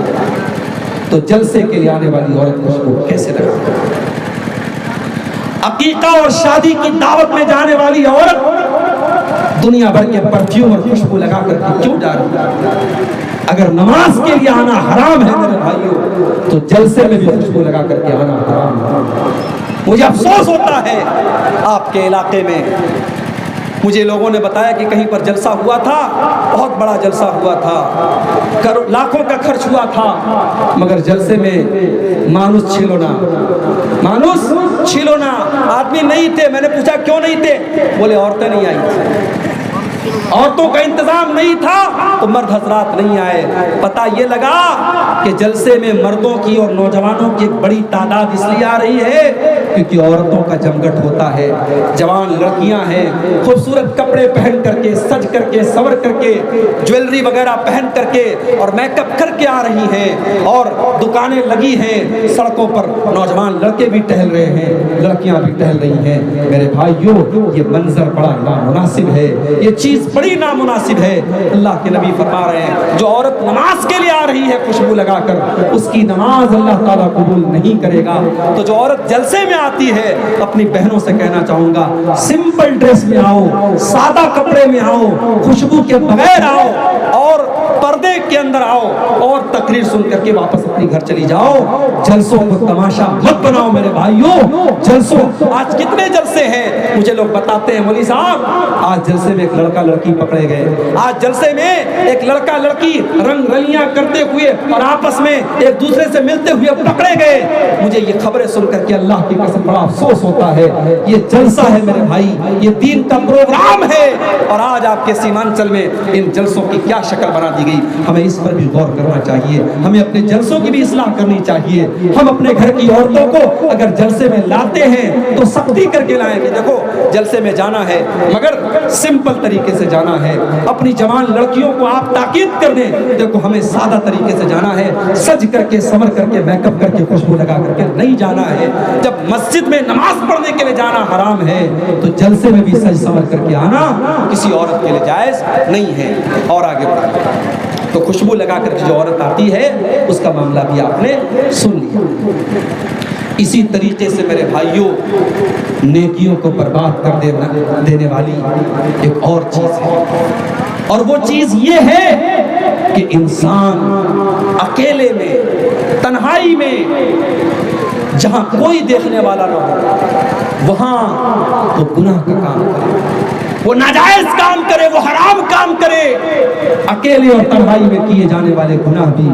تو جلسے کے لیے آنے والی عورت خوشبو کیسے لگا سکتی؟ عقیقہ اور شادی کی دعوت میں جانے والی عورت دنیا بھر کے پرفیوم اور خوشبو لگا کر کے کیوں جا رہی ہے؟ اگر نماز کے لیے آنا حرام ہے میرے بھائیوں تو جلسے میں بھی خوشبو لگا کر کے آنا حرام ہے۔ مجھے افسوس ہوتا ہے آپ کے علاقے میں، مجھے لوگوں نے بتایا کہ کہیں پر جلسہ ہوا تھا، بہت بڑا جلسہ ہوا تھا، لاکھوں کا خرچ ہوا تھا، مگر جلسے میں مانوس چھلونا آدمی نہیں تھے۔ میں نے پوچھا کیوں نہیں تھے؟ بولے عورتیں نہیں آئی تھی، عورتوں کا انتظام نہیں تھا تو مرد حضرات نہیں آئے۔ پتہ یہ لگا کہ جلسے میں مردوں کی اور نوجوانوں کی ایک بڑی تعداد اس لیے آ رہی ہے کیونکہ عورتوں کا جمگٹ ہوتا ہے، جوان لڑکیاں ہیں، خوبصورت کپڑے پہن کر کے، سج کر کے، سور کر کے، جویلری وغیرہ پہن کر کے اور میک اپ کر کے آ رہی ہیں، اور دکانیں لگی ہیں، سڑکوں پر نوجوان لڑکے بھی ٹہل رہے ہیں، لڑکیاں بھی ٹہل رہی ہیں۔ میرے بھائیوں، یہ منظر بڑا نامناسب ہے، یہ چیز بڑی نامناسب ہے۔ اللہ کے نبی فرما رہے ہیں جو عورت نماز کے لیے آ رہی ہے خوشبو لگا کر، اس کی نماز اللہ تعالیٰ قبول نہیں کرے گا۔ تو جو عورت جلسے میں آتی ہے، اپنی بہنوں سے کہنا چاہوں گا سمپل ڈریس میں آؤ، سادہ کپڑے میں آؤ، خوشبو کے بغیر آؤ اور پردے کے اندر آؤ اور تقریر سن کر کے واپس اپنی گھر چلی جاؤ۔ جلسوں کو تماشا مت بناؤ میرے بھائیوں۔ جلسوں، آج کتنے جلسے ہیں مجھے لوگ بتاتے ہیں مولوی صاحب آج جلسے میں ایک لڑکا لڑکی پکڑے گئے، آج جلسے میں ایک لڑکا لڑکی رنگ رلیاں کرتے ہوئے اور آپس میں ایک دوسرے سے ملتے ہوئے پکڑے گئے۔ مجھے یہ خبریں سن کر کے اللہ کی قسم بڑا افسوس ہوتا ہے۔ یہ جلسہ ہے میرے بھائی، یہ دین کا پروگرام ہے، اور آج آپ کے سیمانچل میں ان جلسوں کی کیا شکل بنا دی گئی۔ ہمیں اس پر بھی غور کرنا چاہیے، ہمیں اپنے جلسوں کی بھی اصلاح کرنی چاہیے۔ ہم اپنے گھر کی عورتوں کو اگر جلسے میں لاتے ہیں تو سختی کر کے لائیں کہ دیکھو جلسے میں جانا ہے مگر سمپل طریقے سے جانا ہے۔ اپنی جوان لڑکیوں کو آپ تاکید کر دیں دیکھو ہمیں سادہ طریقے سے جانا ہے، سج کر کے، سمر کر کے، میک اپ کر کے، خوشبو لگا کر کے نہیں جانا ہے۔ جب مسجد میں نماز پڑھنے کے لیے جانا حرام ہے تو جلسے میں بھی سج سمر کر کے آنا کسی عورت کے لیے جائز نہیں ہے۔ اور آگے بڑھیں تو خوشبو لگا کر جو عورت آتی ہے اس کا معاملہ بھی آپ نے سن لیا۔ اسی طریقے سے میرے بھائیوں نیکیوں کو برباد کر دینے والی ایک اور چیز ہے، اور وہ چیز یہ ہے کہ انسان اکیلے میں، تنہائی میں، جہاں کوئی دیکھنے والا نہ ہو وہاں وہ گناہ کا کام کرے، وہ ناجائز کام کرے، وہ حرام کام کرے۔ اکیلے اور تنہائی میں کیے جانے والے گناہ بھی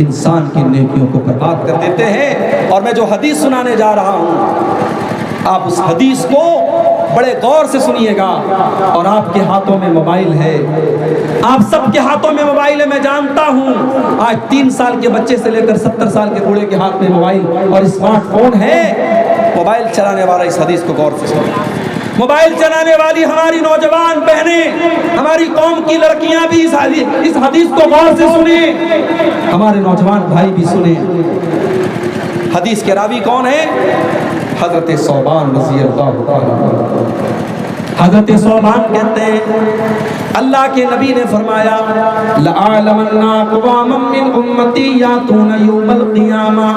انسان کی نیکیوں کو برباد کر دیتے ہیں۔ اور میں جو حدیث سنانے جا رہا ہوں آپ اس حدیث کو بڑے غور سے سنیے گا۔ اور آپ کے ہاتھوں میں موبائل ہے، آپ سب کے ہاتھوں میں موبائل ہے، میں جانتا ہوں آج 3 سال کے بچے سے لے کر 70 سال کے بوڑھے کے ہاتھ میں موبائل اور اسمارٹ فون ہے۔ موبائل چلانے والا اس حدیث کو غور سے سنیں، موبائل چلانے والی ہماری نوجوان بہنیں، ہماری قوم کی لڑکیاں بھی اس حدیث کو غور سے سنیں، ہمارے نوجوان بھائی بھی سنیں۔ حدیث کے راوی کون ہے؟ حضرت ثوبان رضی اللہ عنہ۔ حضرت صوبان کہتے ہیں اللہ کے نبی نے فرمایا لَأَعْلَمَنَّ أَقْوَامًا مِّنْ أُمَّتِي يَأْتُونَ يَوْمَ الْقِيَامَةِ،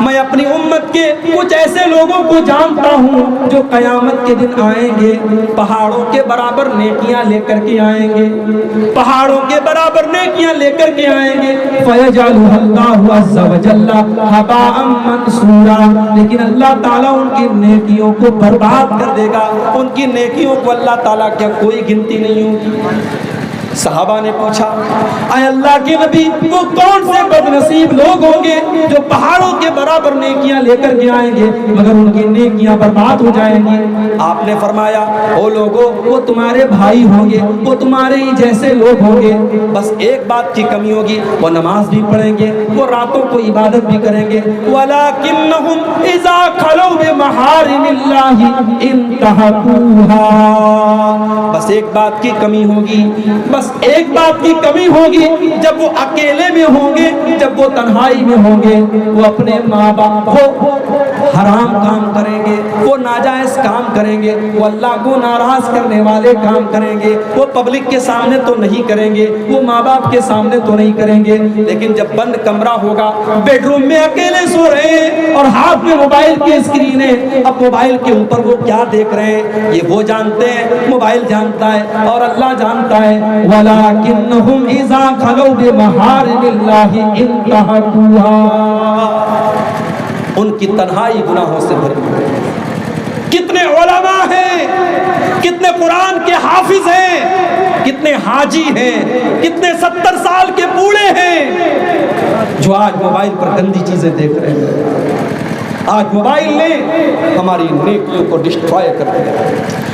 میں اپنی امت کے کچھ ایسے لوگوں کو جانتا ہوں جو قیامت کے دن آئیں گے، پہاڑوں کے برابر نیکیاں لے کر کے آئیں گے، پہاڑوں کے برابر نیکیاں لے کر کے آئیں گے، فَيَجْعَلُهَا اللَّهُ عَزَّ وَجَلَّ هَبَاءً مَنْثُورًا، لیکن اللہ تعالیٰ ان کی نیکیوں کو برباد کر دے گا، ان کی نیکیوں کو اللہ تعالیٰ کیا کوئی گنتی نہیں ہوگی۔ صحابہ نے پوچھا اے اللہ کے نبی وہ کون سے بد نصیب لوگ ہوں گے جو پہاڑوں کے برابر نیکیاں لے کر کے آئیں گے مگر ان کی نیکیاں برباد ہو جائیں گی؟ آپ نے فرمایا او لوگوں وہ تمہارے بھائی ہوں گے، وہ تمہارے ہی جیسے لوگ ہوں گے، بس ایک بات کی کمی ہوگی، وہ نماز بھی پڑھیں گے، وہ راتوں کو عبادت بھی کریں گے، وَلَكِنَّهُمْ إِذَا خَلَوْا بِمَحَارِمِ اللَّهِ انتهكوها، بس ایک بات کی کمی ہوگی، بس ایک بات کی کمی ہوگی، جب وہ اکیلے میں ہوں گے، جب وہ تنہائی میں ہوں گے، وہ اپنے ماں باپ کو حرام کام کریں گے، وہ ناجائز کام کریں گے، وہ اللہ کو ناراض کرنے والے کام کریں گے، وہ پبلک کے سامنے تو نہیں کریں گے، وہ ماں باپ کے سامنے تو نہیں کریں گے، لیکن جب بند کمرہ ہوگا، بیڈ روم میں اکیلے سو رہے ہیں اور ہاتھ میں موبائل کی اسکرین ہے، اب موبائل کے اوپر وہ کیا دیکھ رہے ہیں یہ وہ جانتے ہیں، موبائل جانتا ہے اور اللہ جانتا ہے، وَلَكِنَّهُمْ إِذَا خَلَوْا بِمَحَارِمِ اللَّهِ انتهكوها، ان کی تنہائی گناہوں سے بھری ہوئی۔ کتنے علماء ہیں، کتنے قرآن کے حافظ ہیں، کتنے حاجی ہیں، کتنے 70 سال کے بوڑھے ہیں جو آج موبائل پر گندی چیزیں دیکھ رہے ہیں۔ آج موبائل نے ہماری نیکیوں کو ڈسٹرائے کر دیا،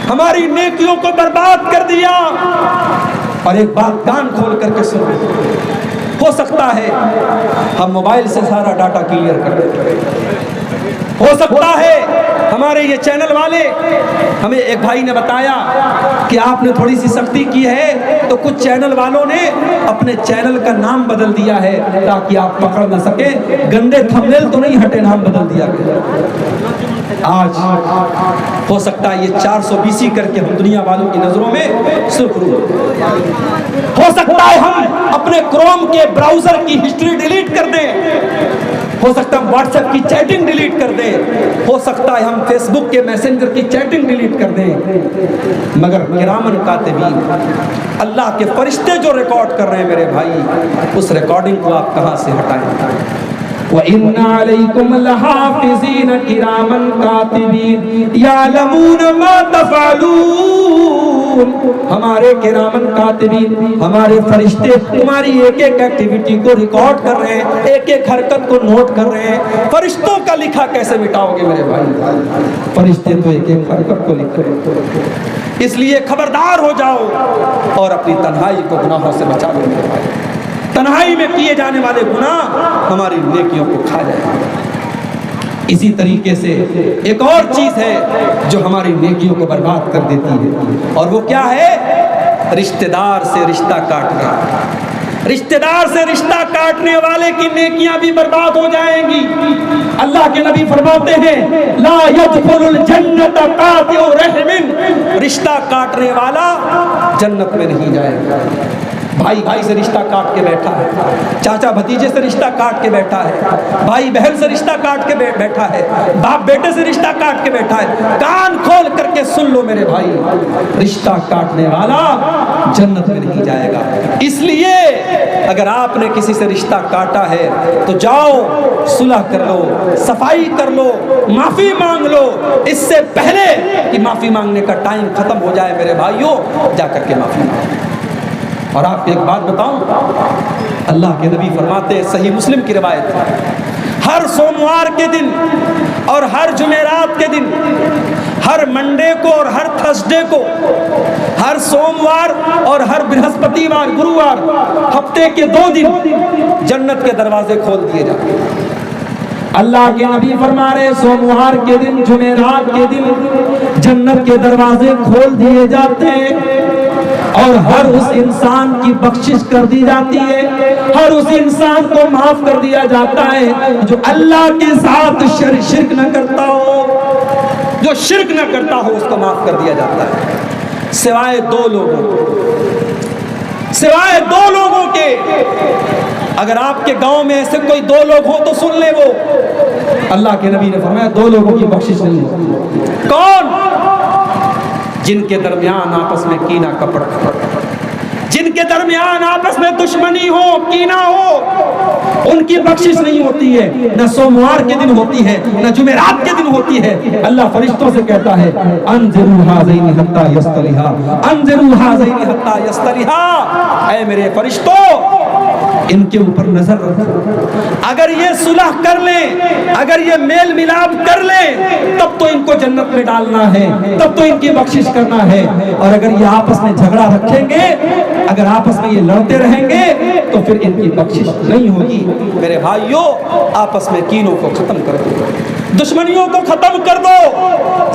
ہماری نیکیوں کو برباد کر دیا۔ اور ایک بات کان کھول کر کے سنو، ہو سکتا ہے ہم موبائل سے سارا ڈاٹا کلیئر کر دیں، ہو سکتا ہے ہمارے یہ چینل والے، ہمیں ایک بھائی نے بتایا کہ آپ نے تھوڑی سی سختی کی ہے تو کچھ چینل والوں نے اپنے چینل کا نام بدل دیا ہے تاکہ آپ پکڑ نہ سکیں، گندے تھمبنیل تو نہیں ہٹے، نام بدل دیا گیا۔ آج ہو سکتا ہے یہ 420 کر کے ہم دنیا والوں کی نظروں میں سرخرو، ہو سکتا ہے ہم اپنے کروم کے براؤزر کی ہسٹری ڈیلیٹ کر دیں، ہو سکتا ہے ہم واٹس ایپ کی چیٹنگ ڈیلیٹ کر دیں، ہو سکتا ہے ہم فیس بک کے میسنجر کی چیٹنگ ڈیلیٹ کر دیں، مگر کرامن کاتبین، اللہ کے فرشتے جو ریکارڈ کر رہے ہیں میرے بھائی، اس ریکارڈنگ کو آپ کہاں سے ہٹائیں؟ وَإِنَّ عَلَيْكُمْ لَحَافِظِينَ كِرَامًا كَاتِبِينَ يَعْلَمُونَ مَا تَفْعَلُونَ، ہمارے کرامن کاتبین، ہمارے فرشتے تمہاری ایک ایک ایکٹیویٹی کو ریکارڈ کر رہے ہیں، ایک ایک حرکت کو نوٹ کر رہے ہیں۔ فرشتوں کا لکھا کیسے مٹاؤ گے میرے بھائی؟ فرشتے تو ایک ایک حرکت کو لکھ رہے ہیں۔ اس لیے خبردار ہو جاؤ اور اپنی تنہائی کو گناہوں سے بچا لو میرے بھائی۔ تنہائی میں کیے جانے والے گناہ ہماری نیکیوں کو کھا جائیں گے۔ اسی طریقے سے ایک اور چیز ہے جو ہماری نیکیوں کو برباد کر دیتی ہے، اور وہ کیا ہے؟ رشتہ دار سے رشتہ کاٹنا۔ رشتہ دار سے رشتہ کاٹنے والے کی نیکیاں بھی برباد ہو جائیں گی۔ اللہ کے نبی فرماتے ہیں لا يدخل الجنت قاطع رحم، رشتہ کاٹنے والا جنت میں نہیں جائے گا۔ بھائی بھائی سے رشتہ کاٹ کے بیٹھا ہے، چاچا بھتیجے سے رشتہ کاٹ کے بیٹھا ہے، بھائی بہن سے رشتہ کاٹ کے بیٹھا ہے، باپ بیٹے سے رشتہ کاٹ کے بیٹھا ہے۔ کان کھول کر کے سن لو میرے بھائی، رشتہ کاٹنے والا جنت میں نہیں جائے گا۔ اس لیے اگر آپ نے کسی سے رشتہ کاٹا ہے تو جاؤ صلح کر لو، صفائی کر لو، معافی مانگ لو، اس سے پہلے کہ معافی مانگنے کا ٹائم ختم ہو جائے میرے بھائیوں، جا کر کے معافی مانگو۔ اور آپ کو ایک بات بتاؤں، اللہ کے نبی فرماتے ہیں، صحیح مسلم کی روایت، ہر سوموار کے دن اور ہر جمعرات کے دن، ہر منڈے کو اور ہر تھرسڈے کو، ہر سوموار اور ہر برہسپتی وار، گرووار، ہفتے کے 2 دن جنت کے دروازے کھول دیے جاتے ہیں۔ اللہ کے نبی فرما رہے سوموار کے دن، جمعرات کے دن جنت کے دروازے کھول دیے جاتے ہیں، اور ہر اس انسان کی بخشش کر دی جاتی ہے، ہر اس انسان کو معاف کر دیا جاتا ہے جو اللہ کے ساتھ شرک نہ کرتا ہو، جو شرک نہ کرتا ہو اس کو معاف کر دیا جاتا ہے۔ سوائے دو لوگوں کے. اگر آپ کے گاؤں میں ایسے کوئی 2 لوگ ہوں تو سن لیں. وہ اللہ کے نبی نے فرمایا 2 لوگوں کی بخشش نہیں ہوتی. کون؟ جن کے درمیان آپس میں کینہ کپٹ، جن کے درمیان آپس میں دشمنی ہو، کینہ ہو، ان کی بخشش نہیں ہوتی ہے. نہ سوموار کے دن ہوتی ہے، نہ جمعرات کے دن ہوتی ہے. اللہ فرشتوں سے کہتا ہے انظروا ھذین حتی یصطلحا، انظروا ھذین حتی یصطلحا. اے میرے فرشتوں، ان کے اوپر نظر رکھو. اگر یہ صلح کر لیں، اگر یہ میل ملاپ کر لیں، تب تو ان کو جنت میں ڈالنا ہے، تب تو ان کی بخشش کرنا ہے. اور اگر یہ آپس میں جھگڑا رکھیں گے، اگر آپس میں یہ لڑتے رہیں گے، تو پھر ان کی بخشش نہیں ہوگی. میرے بھائیوں، آپس میں کینوں کو ختم کر دو، دشمنیوں کو ختم کر دو.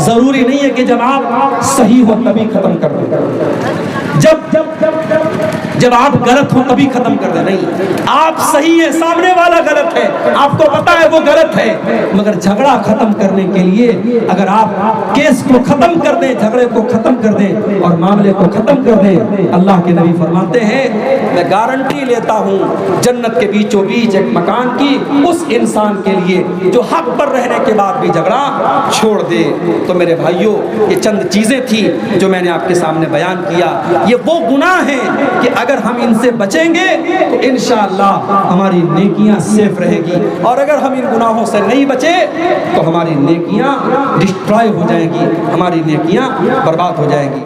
ضروری نہیں ہے کہ جب آپ صحیح ہو تبھی ختم کر دو، جب آپ غلط ہو تبھی ختم کر دیں. نہیں، آپ صحیح ہیں، سامنے والا غلط ہے، آپ کو پتا ہے وہ غلط ہے، مگر جھگڑا ختم کرنے کے لیے اگر آپ کیس کو ختم کر دیں، جھگڑے کو ختم کر دیں اور معاملے کو ختم کر دیں، اللہ کے نبی فرماتے ہیں میں گارنٹی لیتا ہوں جنت کے بیچوں بیچ ایک مکان کی اس انسان کے لیے جو حق پر رہنے کے بعد بھی جھگڑا چھوڑ دے. تو میرے بھائیوں، یہ چند چیزیں تھی جو میں نے آپ کے سامنے بیان کیا. یہ وہ گناہ ہیں کہ اگر ہم ان سے بچیں گے تو انشاءاللہ ہماری نیکیاں سیف رہے گی، اور اگر ہم ان گناہوں سے نہیں بچے تو ہماری نیکیاں ڈسٹرائے ہو جائیں گی، ہماری نیکیاں برباد ہو جائیں گی.